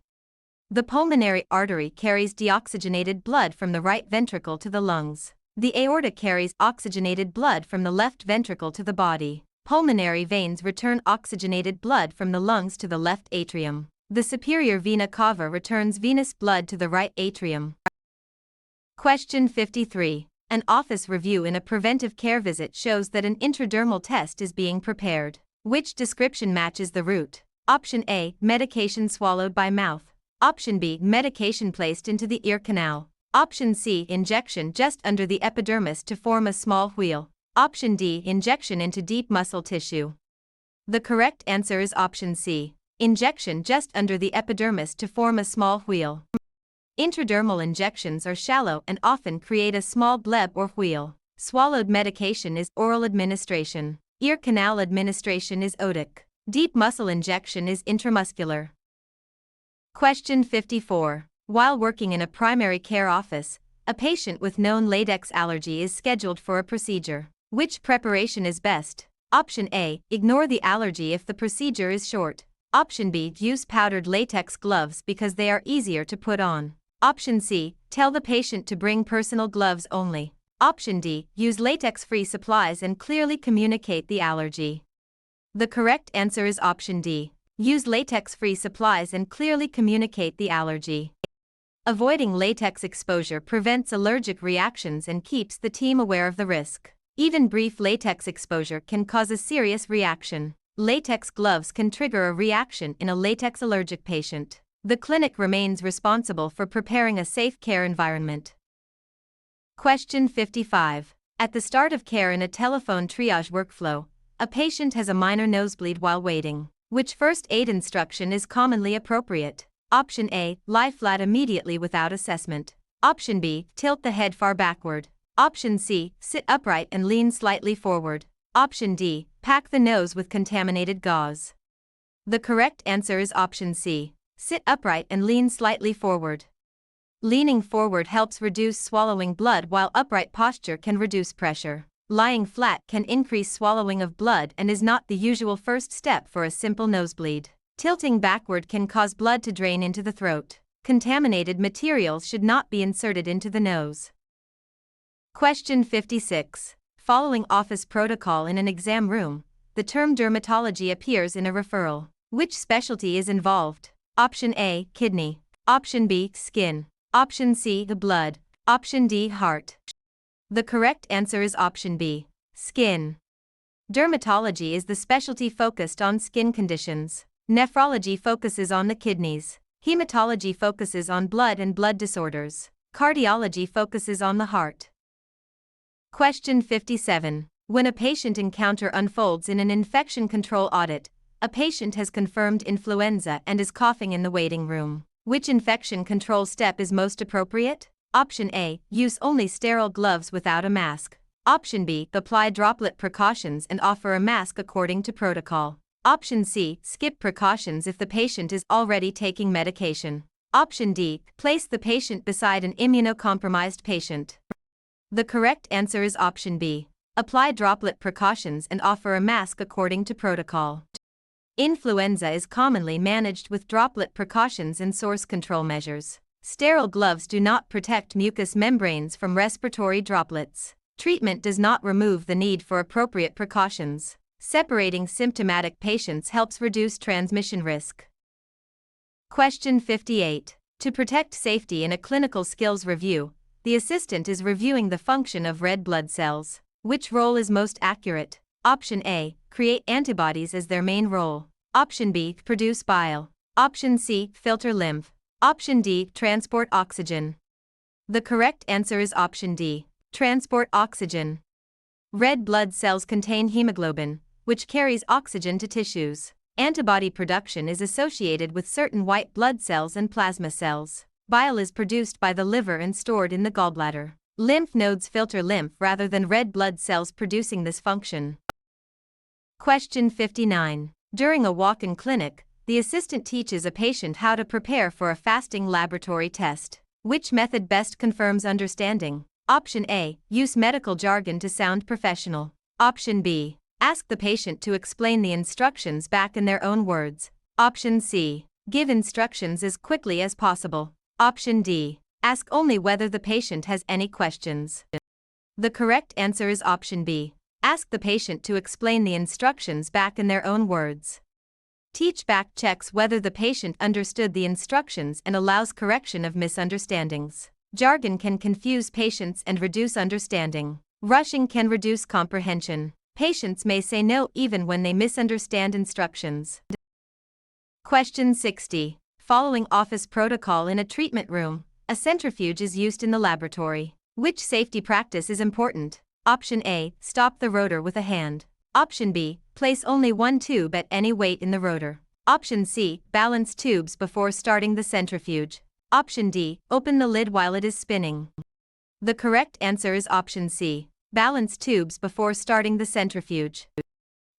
The pulmonary artery carries deoxygenated blood from the right ventricle to the lungs. The aorta carries oxygenated blood from the left ventricle to the body. Pulmonary veins return oxygenated blood from the lungs to the left atrium. The superior vena cava returns venous blood to the right atrium. Question 53. An office review in a preventive care visit shows that an intradermal test is being prepared. Which description matches the route? Option A, medication swallowed by mouth. Option B, medication placed into the ear canal. Option C, injection just under the epidermis to form a small wheal. Option D, injection into deep muscle tissue. The correct answer is option C, injection just under the epidermis to form a small wheal. Intradermal injections are shallow and often create a small bleb or wheal. Swallowed medication is oral administration. Ear canal administration is otic. Deep muscle injection is intramuscular. Question 54. While working in a primary care office, a patient with known latex allergy is scheduled for a procedure. Which preparation is best? Option A, ignore the allergy if the procedure is short. Option B, use powdered latex gloves because they are easier to put on. Option C, tell the patient to bring personal gloves only. Option D, use latex-free supplies and clearly communicate the allergy. The correct answer is option D, use latex-free supplies and clearly communicate the allergy. Avoiding latex exposure prevents allergic reactions and keeps the team aware of the risk. Even brief latex exposure can cause a serious reaction. Latex gloves can trigger a reaction in a latex allergic patient. The clinic remains responsible for preparing a safe care environment. Question 55. At the start of care in a telephone triage workflow, a patient has a minor nosebleed while waiting. Which first aid instruction is commonly appropriate? Option A, lie flat immediately without assessment. Option B, tilt the head far backward. Option C, sit upright and lean slightly forward. Option D, pack the nose with contaminated gauze. The correct answer is option C. Sit upright and lean slightly forward. Leaning forward helps reduce swallowing blood, while upright posture can reduce pressure. Lying flat can increase swallowing of blood and is not the usual first step for a simple nosebleed. Tilting backward can cause blood to drain into the throat. Contaminated materials should not be inserted into the nose. Question 56. Following office protocol in an exam room, the term dermatology appears in a referral. Which specialty is involved? Option A, kidney. Option B, skin. Option C, the blood. Option D, heart. The correct answer is option B, skin. Dermatology is the specialty focused on skin conditions. Nephrology focuses on the kidneys. Hematology focuses on blood and blood disorders. Cardiology focuses on the heart. Question 57. When a patient encounter unfolds in an infection control audit, a patient has confirmed influenza and is coughing in the waiting room. Which infection control step is most appropriate? Option A, use only sterile gloves without a mask. Option B, apply droplet precautions and offer a mask according to protocol. Option C, skip precautions if the patient is already taking medication. Option D, place the patient beside an immunocompromised patient. The correct answer is option B, apply droplet precautions and offer a mask according to protocol. Influenza is commonly managed with droplet precautions and source control measures. Sterile gloves do not protect mucous membranes from respiratory droplets. Treatment does not remove the need for appropriate precautions. Separating symptomatic patients helps reduce transmission risk. Question 58. To protect safety in a clinical skills review, the assistant is reviewing the function of red blood cells. Which role is most accurate? Option A, create antibodies as their main role. Option B, produce bile. Option C, filter lymph. Option D, transport oxygen. The correct answer is option D, transport oxygen. Red blood cells contain hemoglobin, which carries oxygen to tissues. Antibody production is associated with certain white blood cells and plasma cells. Bile is produced by the liver and stored in the gallbladder. Lymph nodes filter lymph rather than red blood cells producing this function. Question 59. During a walk-in clinic, the assistant teaches a patient how to prepare for a fasting laboratory test. Which method best confirms understanding? Option A, use medical jargon to sound professional. Option B, ask the patient to explain the instructions back in their own words. Option C, give instructions as quickly as possible. Option D, ask only whether the patient has any questions. The correct answer is option B. Ask the patient to explain the instructions back in their own words. Teach back checks whether the patient understood the instructions and allows correction of misunderstandings. Jargon can confuse patients and reduce understanding. Rushing can reduce comprehension. Patients may say no even when they misunderstand instructions. Question 60. Following office protocol in a treatment room, a centrifuge is used in the laboratory. Which safety practice is important? Option A, stop the rotor with a hand. Option B, place only one tube at any weight in the rotor. Option C, balance tubes before starting the centrifuge. Option D, open the lid while it is spinning. The correct answer is option C, balance tubes before starting the centrifuge.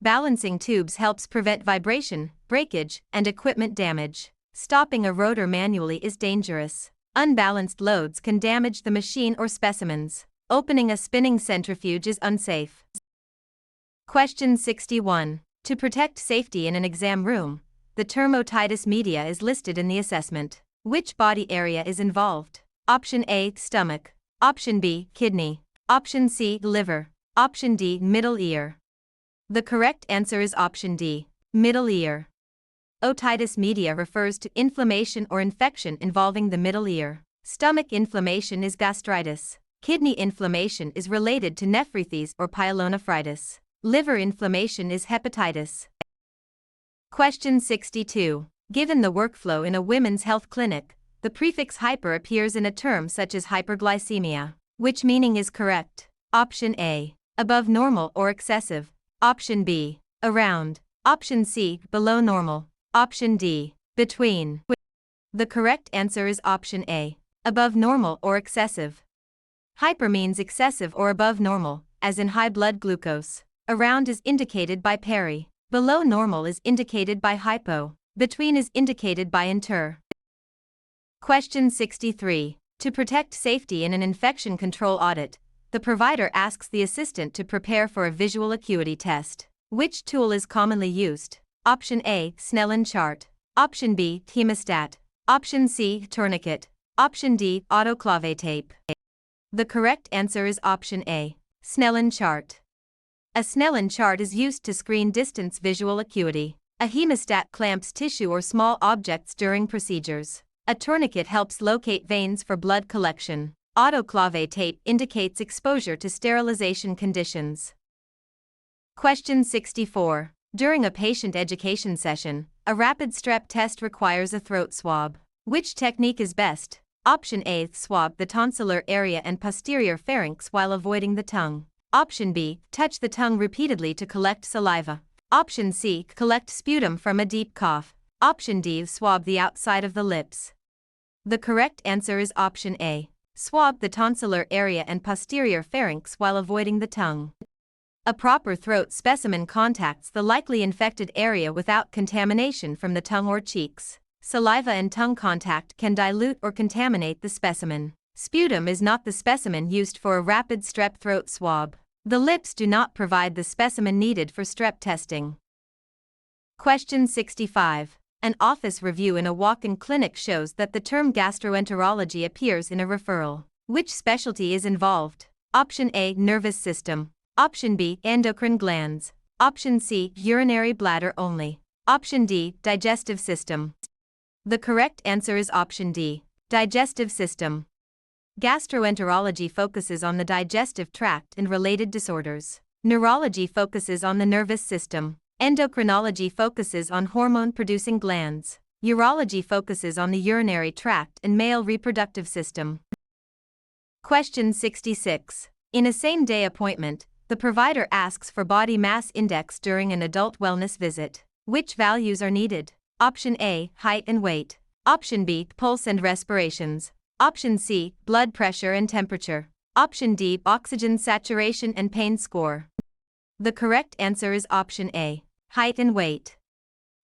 Balancing tubes helps prevent vibration, breakage, and equipment damage. Stopping a rotor manually is dangerous. Unbalanced loads can damage the machine or specimens. Opening a spinning centrifuge is unsafe. Question 61. To protect safety in an exam room, the term otitis media is listed in the assessment. Which body area is involved? Option A, stomach. Option B, kidney. Option C, liver. Option D, middle ear. The correct answer is option D, middle ear. Otitis media refers to inflammation or infection involving the middle ear. Stomach inflammation is gastritis. Kidney inflammation is related to nephritis or pyelonephritis. Liver inflammation is hepatitis. Question 62. Given the workflow in a women's health clinic, the prefix hyper appears in a term such as hyperglycemia. Which meaning is correct? Option A, above normal or excessive. Option B, around. Option C, below normal. Option D, between. The correct answer is option A, above normal or excessive. Hyper means excessive or above normal, as in high blood glucose. Around is indicated by peri. Below normal is indicated by hypo. Between is indicated by inter. Question 63. To protect safety in an infection control audit, the provider asks the assistant to prepare for a visual acuity test. Which tool is commonly used? Option A, Snellen chart. Option B, hemostat. Option C, tourniquet. Option D, autoclave tape. The correct answer is option A, Snellen chart. A Snellen chart is used to screen distance visual acuity. A hemostat clamps tissue or small objects during procedures. A tourniquet helps locate veins for blood collection. Autoclave tape indicates exposure to sterilization conditions. Question 64. During a patient education session, a rapid strep test requires a throat swab. Which technique is best? Option A, swab the tonsillar area and posterior pharynx while avoiding the tongue. Option B, touch the tongue repeatedly to collect saliva. Option C, collect sputum from a deep cough. Option D, swab the outside of the lips. The correct answer is option A, swab the tonsillar area and posterior pharynx while avoiding the tongue. A proper throat specimen contacts the likely infected area without contamination from the tongue or cheeks. Saliva and tongue contact can dilute or contaminate the specimen. Sputum is not the specimen used for a rapid strep throat swab. The lips do not provide the specimen needed for strep testing. Question 65. An office review in a walk-in clinic shows that the term gastroenterology appears in a referral. Which specialty is involved? Option A, nervous system. Option B, endocrine glands. Option C, urinary bladder only. Option D, digestive system. The correct answer is option D, digestive system. Gastroenterology focuses on the digestive tract and related disorders. Neurology focuses on the nervous system. Endocrinology focuses on hormone-producing glands. Urology focuses on the urinary tract and male reproductive system. Question 66. In a same-day appointment, the provider asks for body mass index during an adult wellness visit. Which values are needed? Option A, height and weight. Option B, pulse and respirations. Option C, blood pressure and temperature. Option D, oxygen saturation and pain score. The correct answer is option A, height and weight.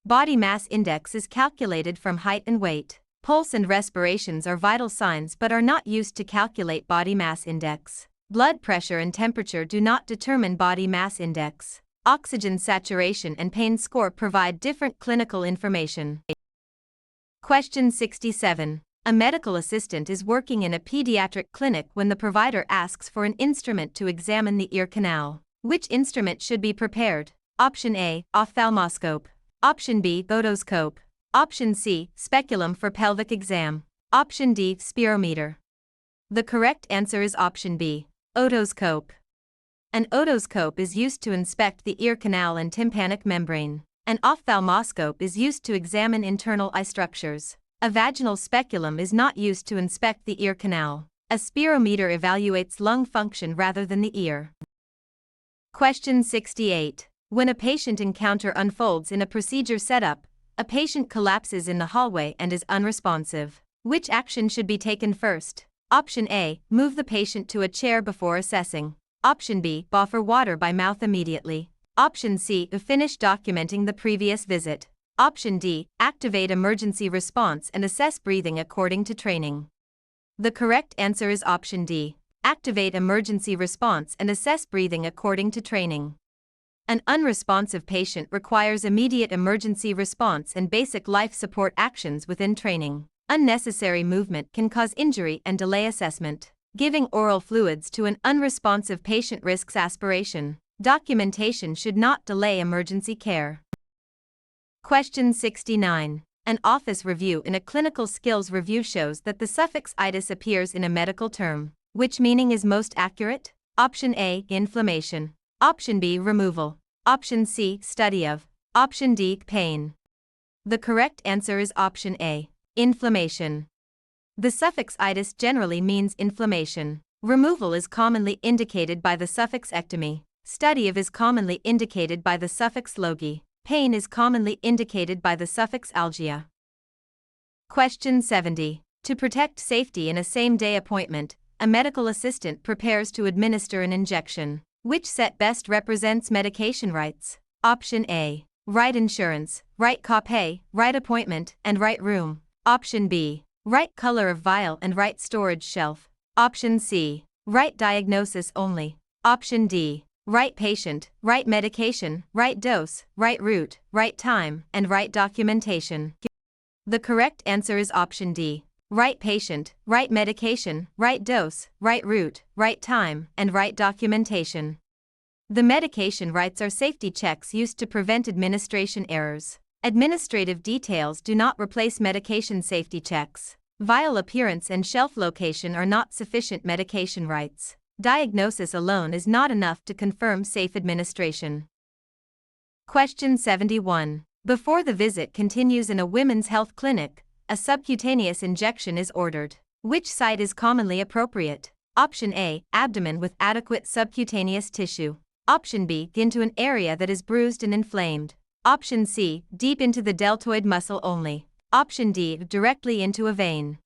Body mass index is calculated from height and weight. Pulse and respirations are vital signs but are not used to calculate body mass index. Blood pressure and temperature do not determine body mass index. Oxygen saturation and pain score provide different clinical information. Question 67. A medical assistant is working in a pediatric clinic when the provider asks for an instrument to examine the ear canal. Which instrument should be prepared? Option A, ophthalmoscope. Option B, otoscope. Option C, speculum for pelvic exam. Option D, spirometer. The correct answer is option B, otoscope. An otoscope is used to inspect the ear canal and tympanic membrane. An ophthalmoscope is used to examine internal eye structures. A vaginal speculum is not used to inspect the ear canal. A spirometer evaluates lung function rather than the ear. Question 68. When a patient encounter unfolds in a procedure setup, a patient collapses in the hallway and is unresponsive. Which action should be taken first? Option A, move the patient to a chair before assessing. Option B, offer water by mouth immediately. Option C, finish documenting the previous visit. Option D, activate emergency response and assess breathing according to training. The correct answer is option D, activate emergency response and assess breathing according to training. An unresponsive patient requires immediate emergency response and basic life support actions within training. Unnecessary movement can cause injury and delay assessment. Giving oral fluids to an unresponsive patient risks aspiration. Documentation should not delay emergency care. Question 69. An office review in a clinical skills review shows that the suffix itis appears in a medical term. Which meaning is most accurate? Option A, inflammation. Option B, removal. Option C, study of. Option D, pain. The correct answer is option A, inflammation. The suffix itis generally means inflammation. Removal is commonly indicated by the suffix ectomy. Study of is commonly indicated by the suffix logi. Pain is commonly indicated by the suffix algia. Question 70. To protect safety in a same-day appointment, a medical assistant prepares to administer an injection. Which set best represents medication rights? Option A, right insurance, right copay, right appointment, and right room. Option B, right color of vial and right storage shelf. Option C, right diagnosis only. Option D, right patient, right medication, right dose, right route, right time, and right documentation. The correct answer is option D, right patient, right medication, right dose, right route, right time, and right documentation. The medication rights are safety checks used to prevent administration errors. Administrative details do not replace medication safety checks. Vial appearance and shelf location are not sufficient medication rights. Diagnosis alone is not enough to confirm safe administration. Question 71. Before the visit continues in a women's health clinic, a subcutaneous injection is ordered. Which site is commonly appropriate? Option A, abdomen with adequate subcutaneous tissue. Option B, into an area that is bruised and inflamed. Option C, deep into the deltoid muscle only. Option D, directly into a vein.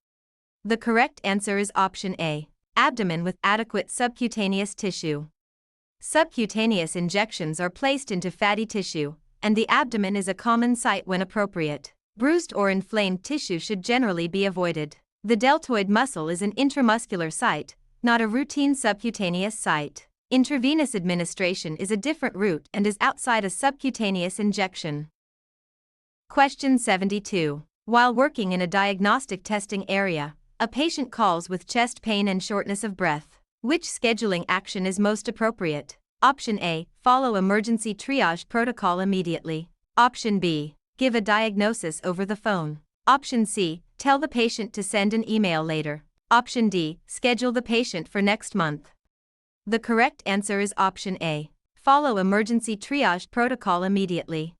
The correct answer is option A, abdomen with adequate subcutaneous tissue. Subcutaneous injections are placed into fatty tissue, and the abdomen is a common site when appropriate. Bruised or inflamed tissue should generally be avoided. The deltoid muscle is an intramuscular site, not a routine subcutaneous site. Intravenous administration is a different route and is outside a subcutaneous injection. Question 72. While working in a diagnostic testing area, a patient calls with chest pain and shortness of breath. Which scheduling action is most appropriate? Option A, follow emergency triage protocol immediately. Option B, give a diagnosis over the phone. Option C, tell the patient to send an email later. Option D, schedule the patient for next month. The correct answer is option A, follow emergency triage protocol immediately.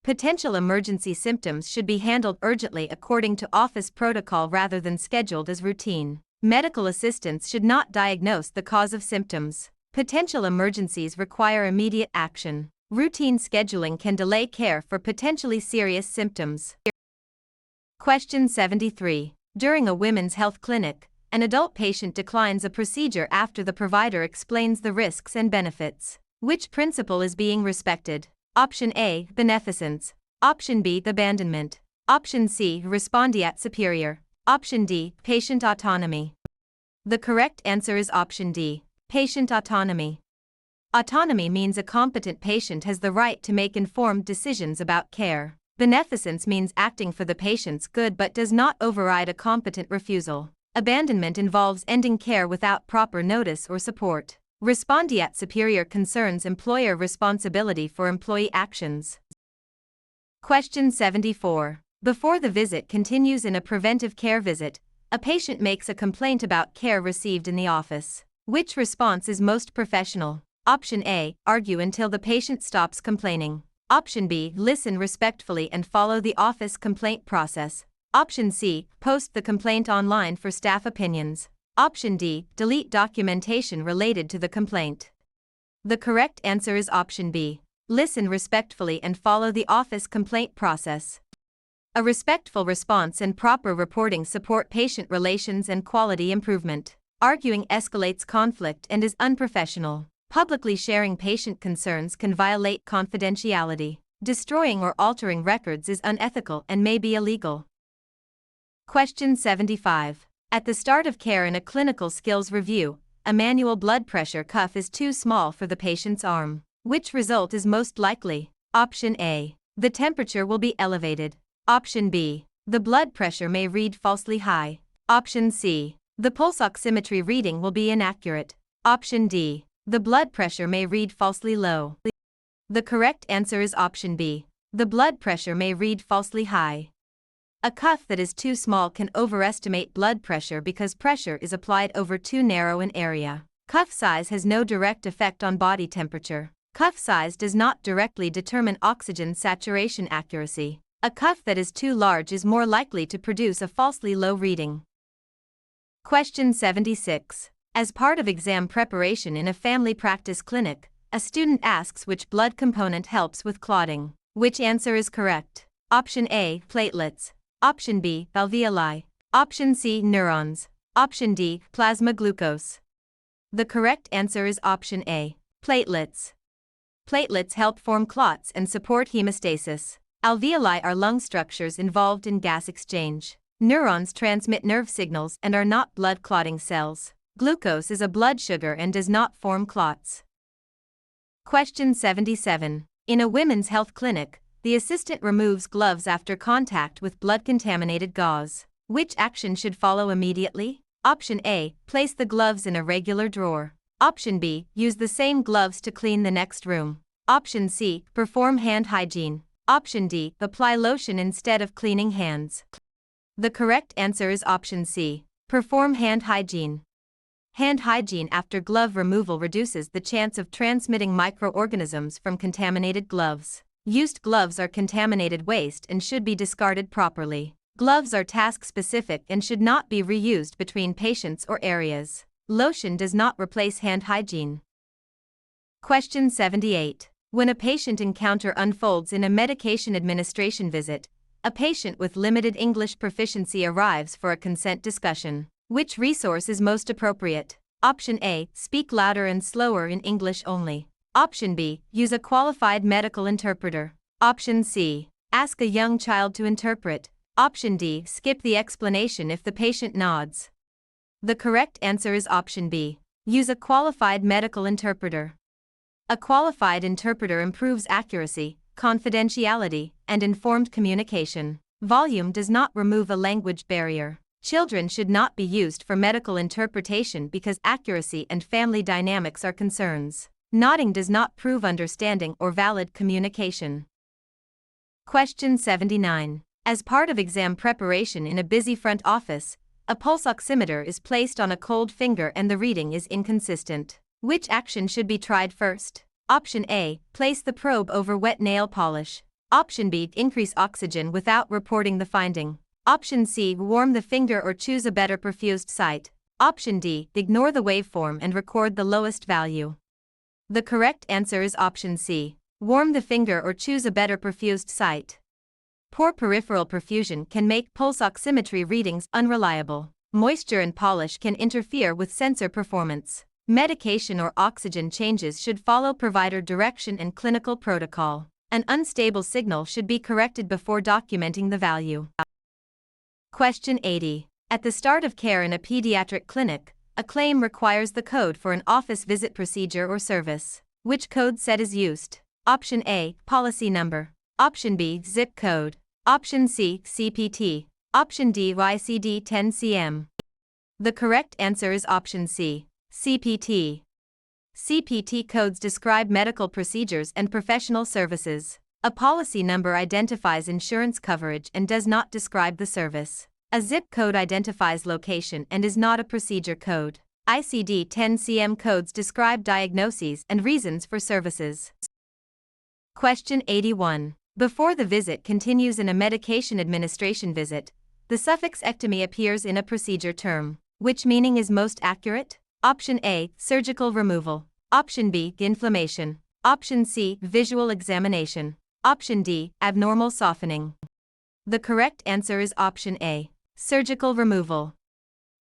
Potential emergency symptoms should be handled urgently according to office protocol rather than scheduled as routine. Medical assistants should not diagnose the cause of symptoms. Potential emergencies require immediate action. Routine scheduling can delay care for potentially serious symptoms. Question 73. During a women's health clinic, an adult patient declines a procedure after the provider explains the risks and benefits. Which principle is being respected? Option A, beneficence. Option B, abandonment. Option C, respondeat superior. Option D, patient autonomy. The correct answer is option D, patient autonomy. Autonomy means a competent patient has the right to make informed decisions about care. Beneficence means acting for the patient's good but does not override a competent refusal. Abandonment involves ending care without proper notice or support. Respondeat superior concerns employer responsibility for employee actions. Question 74. Before the visit continues in a preventive care visit, a patient makes a complaint about care received in the office. Which response is most professional? Option A, argue until the patient stops complaining. Option B, listen respectfully and follow the office complaint process. Option C, post the complaint online for staff opinions. Option D, delete documentation related to the complaint. The correct answer is option B, listen respectfully and follow the office complaint process. A respectful response and proper reporting support patient relations and quality improvement. Arguing escalates conflict and is unprofessional. Publicly sharing patient concerns can violate confidentiality. Destroying or altering records is unethical and may be illegal. Question 75. At the start of care in a clinical skills review, a manual blood pressure cuff is too small for the patient's arm. Which result is most likely? Option A, the temperature will be elevated. Option B, the blood pressure may read falsely high. Option C, the pulse oximetry reading will be inaccurate. Option D, the blood pressure may read falsely low. The correct answer is option B, the blood pressure may read falsely high. A cuff that is too small can overestimate blood pressure because pressure is applied over too narrow an area. Cuff size has no direct effect on body temperature. Cuff size does not directly determine oxygen saturation accuracy. A cuff that is too large is more likely to produce a falsely low reading. Question 76. As part of exam preparation in a family practice clinic, a student asks which blood component helps with clotting. Which answer is correct? Option A, platelets. Option B, alveoli. Option C, neurons. Option D, plasma glucose. The correct answer is option A, platelets. Platelets help form clots and support hemostasis. Alveoli are lung structures involved in gas exchange. Neurons transmit nerve signals and are not blood clotting cells. Glucose is a blood sugar and does not form clots. Question 77. In a women's health clinic, the assistant removes gloves after contact with blood-contaminated gauze. Which action should follow immediately? Option A. Place the gloves in a regular drawer. Option B. Use the same gloves to clean the next room. Option C. Perform hand hygiene. Option D. Apply lotion instead of cleaning hands. The correct answer is option C. Perform hand hygiene. Hand hygiene after glove removal reduces the chance of transmitting microorganisms from contaminated gloves. Used gloves are contaminated waste and should be discarded properly. Gloves are task-specific and should not be reused between patients or areas. Lotion does not replace hand hygiene. Question 78. When a patient encounter unfolds in a medication administration visit, a patient with limited English proficiency arrives for a consent discussion. Which resource is most appropriate? Option A. Speak louder and slower in English only. Option B. Use a qualified medical interpreter. Option C. Ask a young child to interpret. Option D. Skip the explanation if the patient nods. The correct answer is option B. Use a qualified medical interpreter. A qualified interpreter improves accuracy, confidentiality, and informed communication. Volume does not remove a language barrier. Children should not be used for medical interpretation because accuracy and family dynamics are concerns. Nodding does not prove understanding or valid communication. Question 79. As part of exam preparation in a busy front office, a pulse oximeter is placed on a cold finger and the reading is inconsistent. Which action should be tried first? Option A. Place the probe over wet nail polish. Option B. Increase oxygen without reporting the finding. Option C. Warm the finger or choose a better perfused site. Option D. Ignore the waveform and record the lowest value. The correct answer is option C. Warm the finger or choose a better perfused site. Poor peripheral perfusion can make pulse oximetry readings unreliable. Moisture and polish can interfere with sensor performance. Medication or oxygen changes should follow provider direction and clinical protocol. An unstable signal should be corrected before documenting the value. Question 80. At the start of care in a pediatric clinic, a claim requires the code for an office visit procedure or service. Which code set is used? Option A. Policy number. Option B. Zip code. Option C. CPT. Option D. YCD-10-CM. The correct answer is option C. CPT. CPT codes describe medical procedures and professional services. A policy number identifies insurance coverage and does not describe the service. A zip code identifies location and is not a procedure code. ICD-10-CM codes describe diagnoses and reasons for services. Question 81. Before the visit continues in a medication administration visit, the suffix ectomy appears in a procedure term. Which meaning is most accurate? Option A. Surgical removal. Option B. Inflammation. Option C. Visual examination. Option D. Abnormal softening. The correct answer is option A. Surgical removal.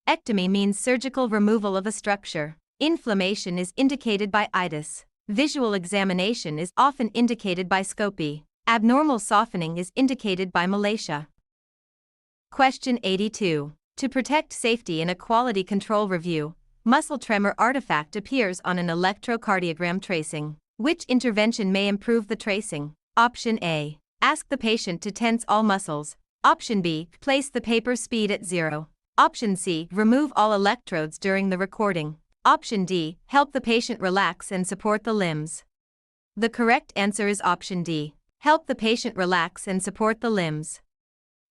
Ectomy means surgical removal of a structure. Inflammation is indicated by itis. Visual examination is often indicated by scopy. Abnormal softening is indicated by malacia. Question 82. To protect safety in a quality control review, muscle tremor artifact appears on an electrocardiogram tracing. Which intervention may improve the tracing? Option A. Ask the patient to tense all muscles. Option B. Place the paper speed at 0. Option C. Remove all electrodes during the recording. Option D. Help the patient relax and support the limbs. The correct answer is option D. Help the patient relax and support the limbs.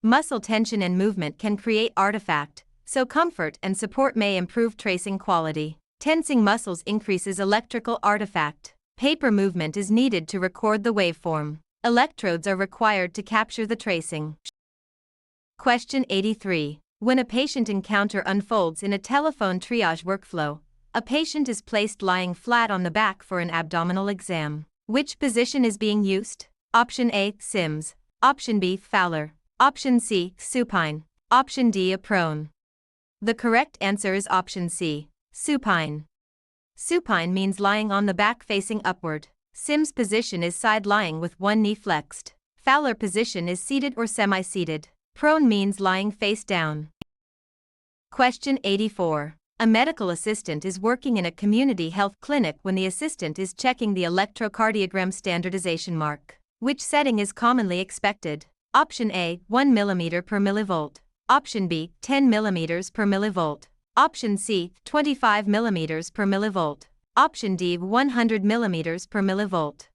Muscle tension and movement can create artifact, so comfort and support may improve tracing quality. Tensing muscles increases electrical artifact. Paper movement is needed to record the waveform. Electrodes are required to capture the tracing. Question 83. When a patient encounter unfolds in a telephone triage workflow, a patient is placed lying flat on the back for an abdominal exam. Which position is being used? Option A. Sims. Option B. Fowler. Option C. Supine. Option D. Prone. The correct answer is option C. Supine. Supine means lying on the back facing upward. Sim's position is side-lying with one knee flexed. Fowler position is seated or semi-seated. Prone means lying face down. Question 84. A medical assistant is working in a community health clinic when the assistant is checking the electrocardiogram standardization mark. Which setting is commonly expected? Option A, 1 mm per millivolt. Option B, 10 mm per millivolt. Option C, 25 mm per millivolt. Option D, 100 mm per millivolt.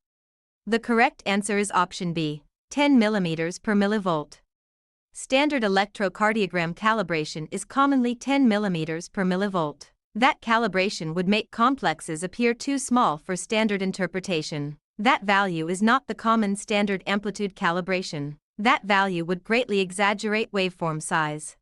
The correct answer is option B, 10 mm per millivolt. Standard electrocardiogram calibration is commonly 10 mm per millivolt. That calibration would make complexes appear too small for standard interpretation. That value is not the common standard amplitude calibration. That value would greatly exaggerate waveform size.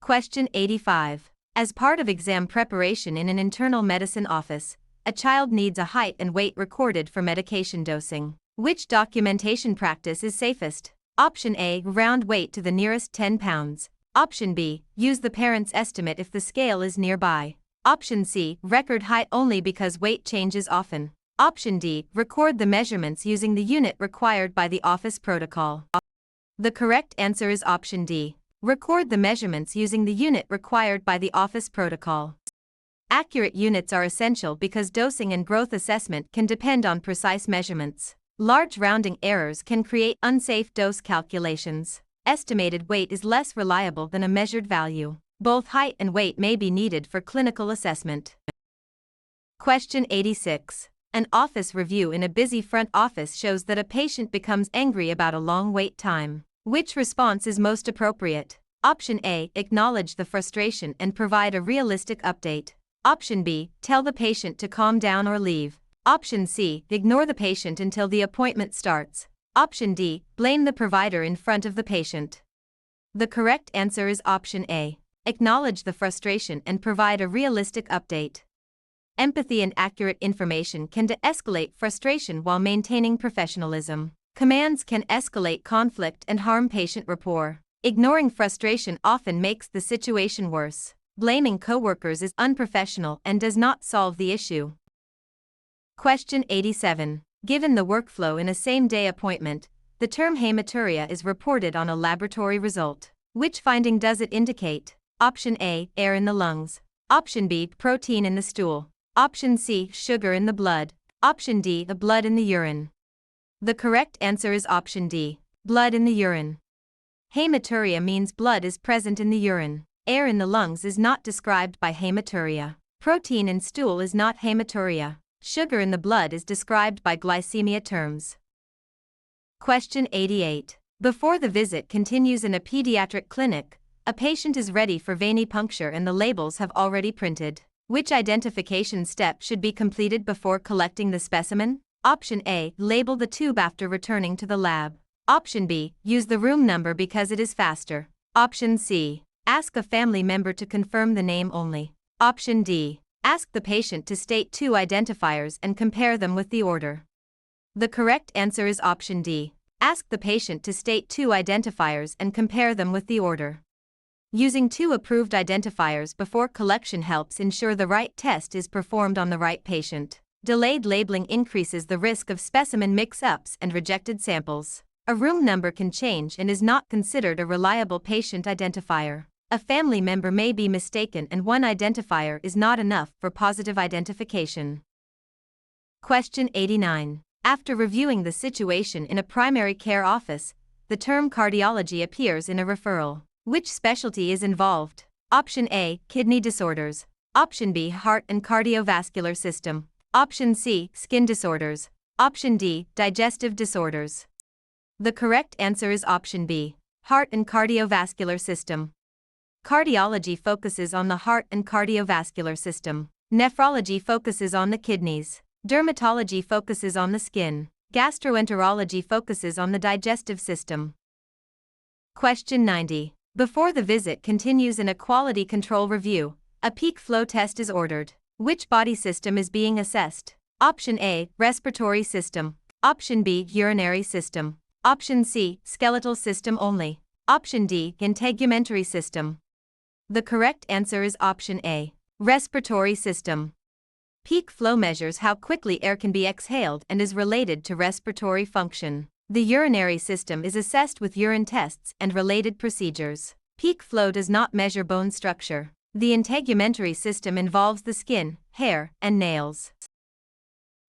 Question 85. As part of exam preparation in an internal medicine office, a child needs a height and weight recorded for medication dosing. Which documentation practice is safest? Option A, round weight to the nearest 10 pounds. Option B, use the parent's estimate if the scale is nearby. Option C, record height only because weight changes often. Option D, record the measurements using the unit required by the office protocol. The correct answer is option D. Record the measurements using the unit required by the office protocol. Accurate units are essential because dosing and growth assessment can depend on precise measurements. Large rounding errors can create unsafe dose calculations. Estimated weight is less reliable than a measured value. Both height and weight may be needed for clinical assessment. Question 86. An office review in a busy front office shows that a patient becomes angry about a long wait time. Which response is most appropriate? Option A, acknowledge the frustration and provide a realistic update. Option B, tell the patient to calm down or leave. Option C, ignore the patient until the appointment starts. Option D, blame the provider in front of the patient. The correct answer is option A. Acknowledge the frustration and provide a realistic update. Empathy and accurate information can de-escalate frustration while maintaining professionalism. Commands can escalate conflict and harm patient rapport. Ignoring frustration often makes the situation worse. Blaming coworkers is unprofessional and does not solve the issue. Question 87. Given the workflow in a same-day appointment, the term hematuria is reported on a laboratory result. Which finding does it indicate? Option A, air in the lungs. Option B, protein in the stool. Option C, sugar in the blood. Option D, the blood in the urine. The correct answer is option D, blood in the urine. Hematuria means blood is present in the urine. Air in the lungs is not described by hematuria. Protein in stool is not hematuria. Sugar in the blood is described by glycemia terms. Question 88. Before the visit continues in a pediatric clinic, a patient is ready for venipuncture and the labels have already printed. Which identification step should be completed before collecting the specimen? Option A, label the tube after returning to the lab. Option B, use the room number because it is faster. Option C, ask a family member to confirm the name only. Option D, ask the patient to state 2 identifiers and compare them with the order. The correct answer is option D, ask the patient to state 2 identifiers and compare them with the order. Using 2 approved identifiers before collection helps ensure the right test is performed on the right patient. Delayed labeling increases the risk of specimen mix-ups and rejected samples. A room number can change and is not considered a reliable patient identifier. A family member may be mistaken and one identifier is not enough for positive identification. Question 89. After reviewing the situation in a primary care office, the term cardiology appears in a referral. Which specialty is involved? Option A, kidney disorders. Option B, heart and cardiovascular system. Option C, skin disorders. Option D, digestive disorders. The correct answer is option B, heart and cardiovascular system. Cardiology focuses on the heart and cardiovascular system. Nephrology focuses on the kidneys. Dermatology focuses on the skin. Gastroenterology focuses on the digestive system. Question 90. Before the visit continues in a quality control review, a peak flow test is ordered. Which body system is being assessed? Option A, respiratory system. Option B, urinary system. Option C, skeletal system only. Option D, integumentary system. The correct answer is option A, respiratory system. Peak flow measures how quickly air can be exhaled and is related to respiratory function. The urinary system is assessed with urine tests and related procedures. Peak flow does not measure bone structure. The integumentary system involves the skin, hair, and nails.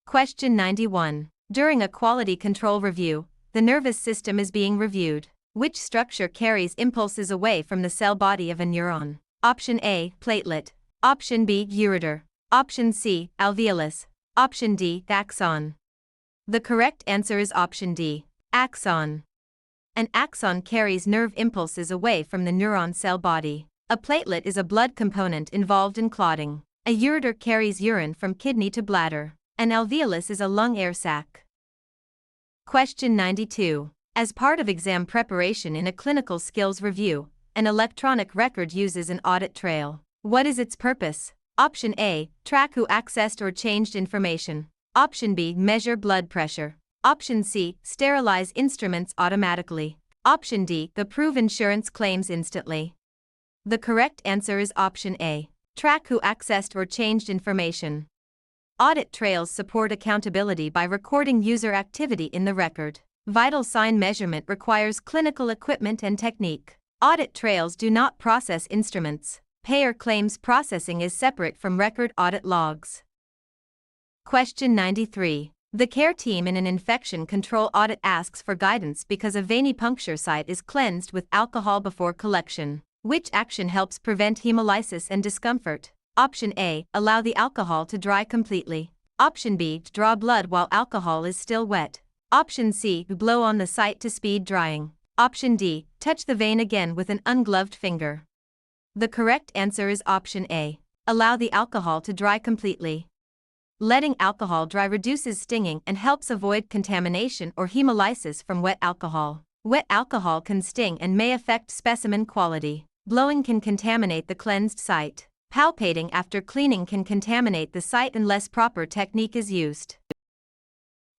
Question 91. During a quality control review, the nervous system is being reviewed. Which structure carries impulses away from the cell body of a neuron? Option A, platelet. Option B, ureter. Option C, alveolus. Option D, axon. The correct answer is option D, axon. An axon carries nerve impulses away from the neuron cell body. A platelet is a blood component involved in clotting. A ureter carries urine from kidney to bladder. An alveolus is a lung air sac. Question 92. As part of exam preparation in a clinical skills review, an electronic record uses an audit trail. What is its purpose? Option A, track who accessed or changed information. Option B, measure blood pressure. Option C, sterilize instruments automatically. Option D, approve insurance claims instantly. The correct answer is option A, track who accessed or changed information. Audit trails support accountability by recording user activity in the record. Vital sign measurement requires clinical equipment and technique. Audit trails do not process instruments. Payer claims processing is separate from record audit logs. Question 93. The care team in an infection control audit asks for guidance because a venipuncture site is cleansed with alcohol before collection. Which action helps prevent hemolysis and discomfort? Option A, allow the alcohol to dry completely. Option B, draw blood while alcohol is still wet. Option C, blow on the site to speed drying. Option D, touch the vein again with an ungloved finger. The correct answer is option A, allow the alcohol to dry completely. Letting alcohol dry reduces stinging and helps avoid contamination or hemolysis from wet alcohol. Wet alcohol can sting and may affect specimen quality. Blowing can contaminate the cleansed site. Palpating after cleaning can contaminate the site unless proper technique is used.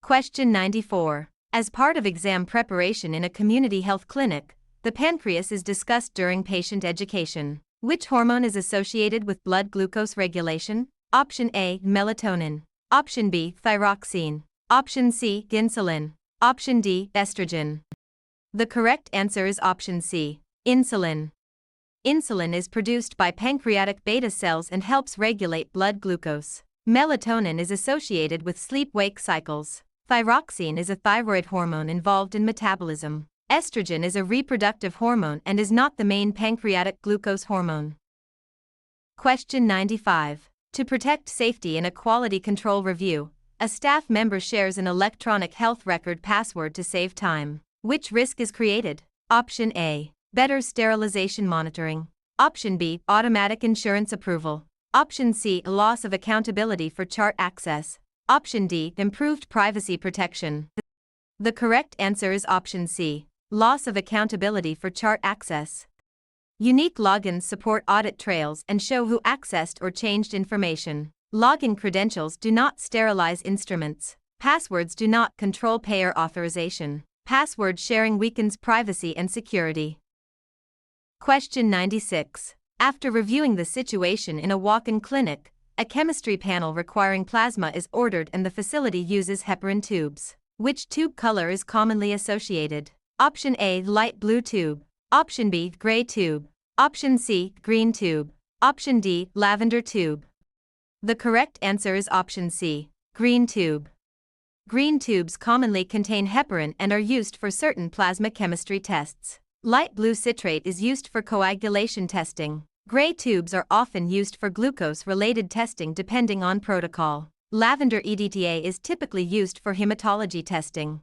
Question 94. As part of exam preparation in a community health clinic, the pancreas is discussed during patient education. Which hormone is associated with blood glucose regulation? Option A, melatonin. Option B, thyroxine. Option C, insulin. Option D, estrogen. The correct answer is option C, insulin. Insulin is produced by pancreatic beta cells and helps regulate blood glucose. Melatonin is associated with sleep-wake cycles. Thyroxine is a thyroid hormone involved in metabolism. Estrogen is a reproductive hormone and is not the main pancreatic glucose hormone. Question 95. To protect safety in a quality control review, a staff member shares an electronic health record password to save time. Which risk is created? Option A, better sterilization monitoring. Option B, automatic insurance approval. Option C, loss of accountability for chart access. Option D, improved privacy protection. The correct answer is option C, loss of accountability for chart access. Unique logins support audit trails and show who accessed or changed information. Login credentials do not sterilize instruments. Passwords do not control payer authorization. Password sharing weakens privacy and security. Question 96. After reviewing the situation in a walk-in clinic, a chemistry panel requiring plasma is ordered and the facility uses heparin tubes. Which tube color is commonly associated? Option A, light blue tube. Option B, gray tube. Option C, green tube. Option D, lavender tube. The correct answer is option C, green tube. Green tubes commonly contain heparin and are used for certain plasma chemistry tests. Light blue citrate is used for coagulation testing. Gray tubes are often used for glucose-related testing depending on protocol. Lavender EDTA is typically used for hematology testing.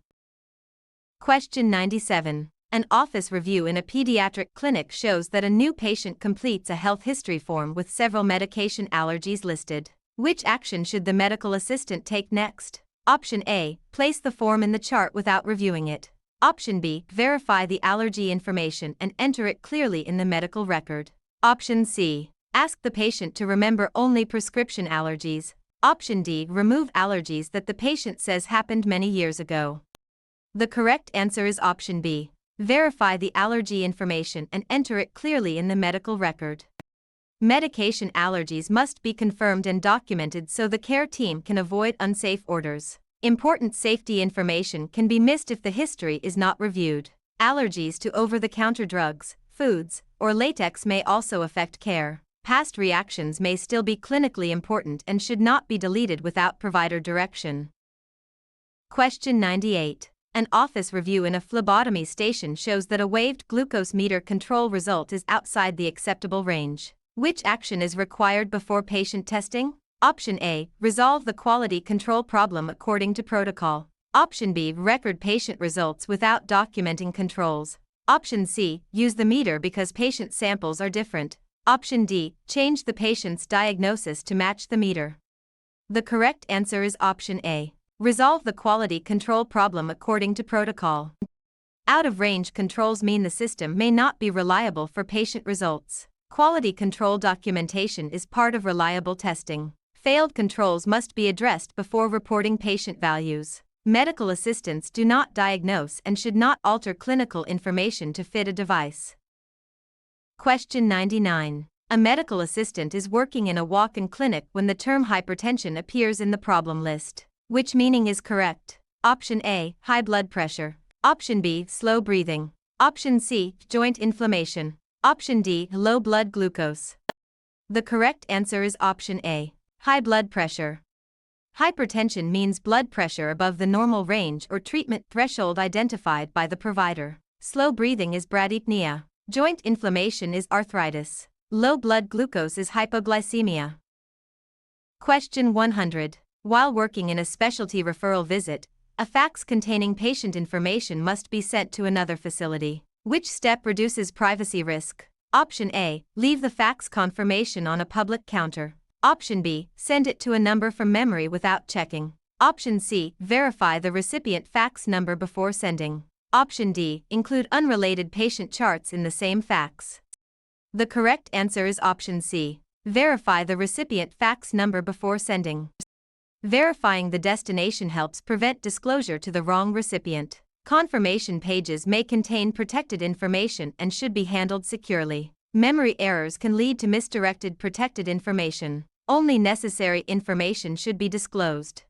Question 97. An office review in a pediatric clinic shows that a new patient completes a health history form with several medication allergies listed. Which action should the medical assistant take next? Option A, place the form in the chart without reviewing it. Option B, verify the allergy information and enter it clearly in the medical record. Option C, ask the patient to remember only prescription allergies. Option D, remove allergies that the patient says happened many years ago. The correct answer is option B, verify the allergy information and enter it clearly in the medical record. Medication allergies must be confirmed and documented so the care team can avoid unsafe orders. Important safety information can be missed if the history is not reviewed. Allergies to over-the-counter drugs, foods, or latex may also affect care. Past reactions may still be clinically important and should not be deleted without provider direction. Question 98. An office review in a phlebotomy station shows that a waived glucose meter control result is outside the acceptable range. Which action is required before patient testing? Option A. Resolve the quality control problem according to protocol. Option B. Record patient results without documenting controls. Option C. Use the meter because patient samples are different. Option D. Change the patient's diagnosis to match the meter. The correct answer is option A. Resolve the quality control problem according to protocol. Out-of-range controls mean the system may not be reliable for patient results. Quality control documentation is part of reliable testing. Failed controls must be addressed before reporting patient values. Medical assistants do not diagnose and should not alter clinical information to fit a device. Question 99. A medical assistant is working in a walk-in clinic when the term hypertension appears in the problem list. Which meaning is correct? Option A. High blood pressure. Option B. Slow breathing. Option C. Joint inflammation. Option D. Low blood glucose. The correct answer is option A. High blood pressure. Hypertension means blood pressure above the normal range or treatment threshold identified by the provider. Slow breathing is bradypnea. Joint inflammation is arthritis. Low blood glucose is hypoglycemia. Question 100. While working in a specialty referral visit, a fax containing patient information must be sent to another facility. Which step reduces privacy risk? Option A. Leave the fax confirmation on a public counter. Option B. Send it to a number from memory without checking. Option C. Verify the recipient fax number before sending. Option D. Include unrelated patient charts in the same fax. The correct answer is option C. Verify the recipient fax number before sending. Verifying the destination helps prevent disclosure to the wrong recipient. Confirmation pages may contain protected information and should be handled securely. Memory errors can lead to misdirected protected information. Only necessary information should be disclosed.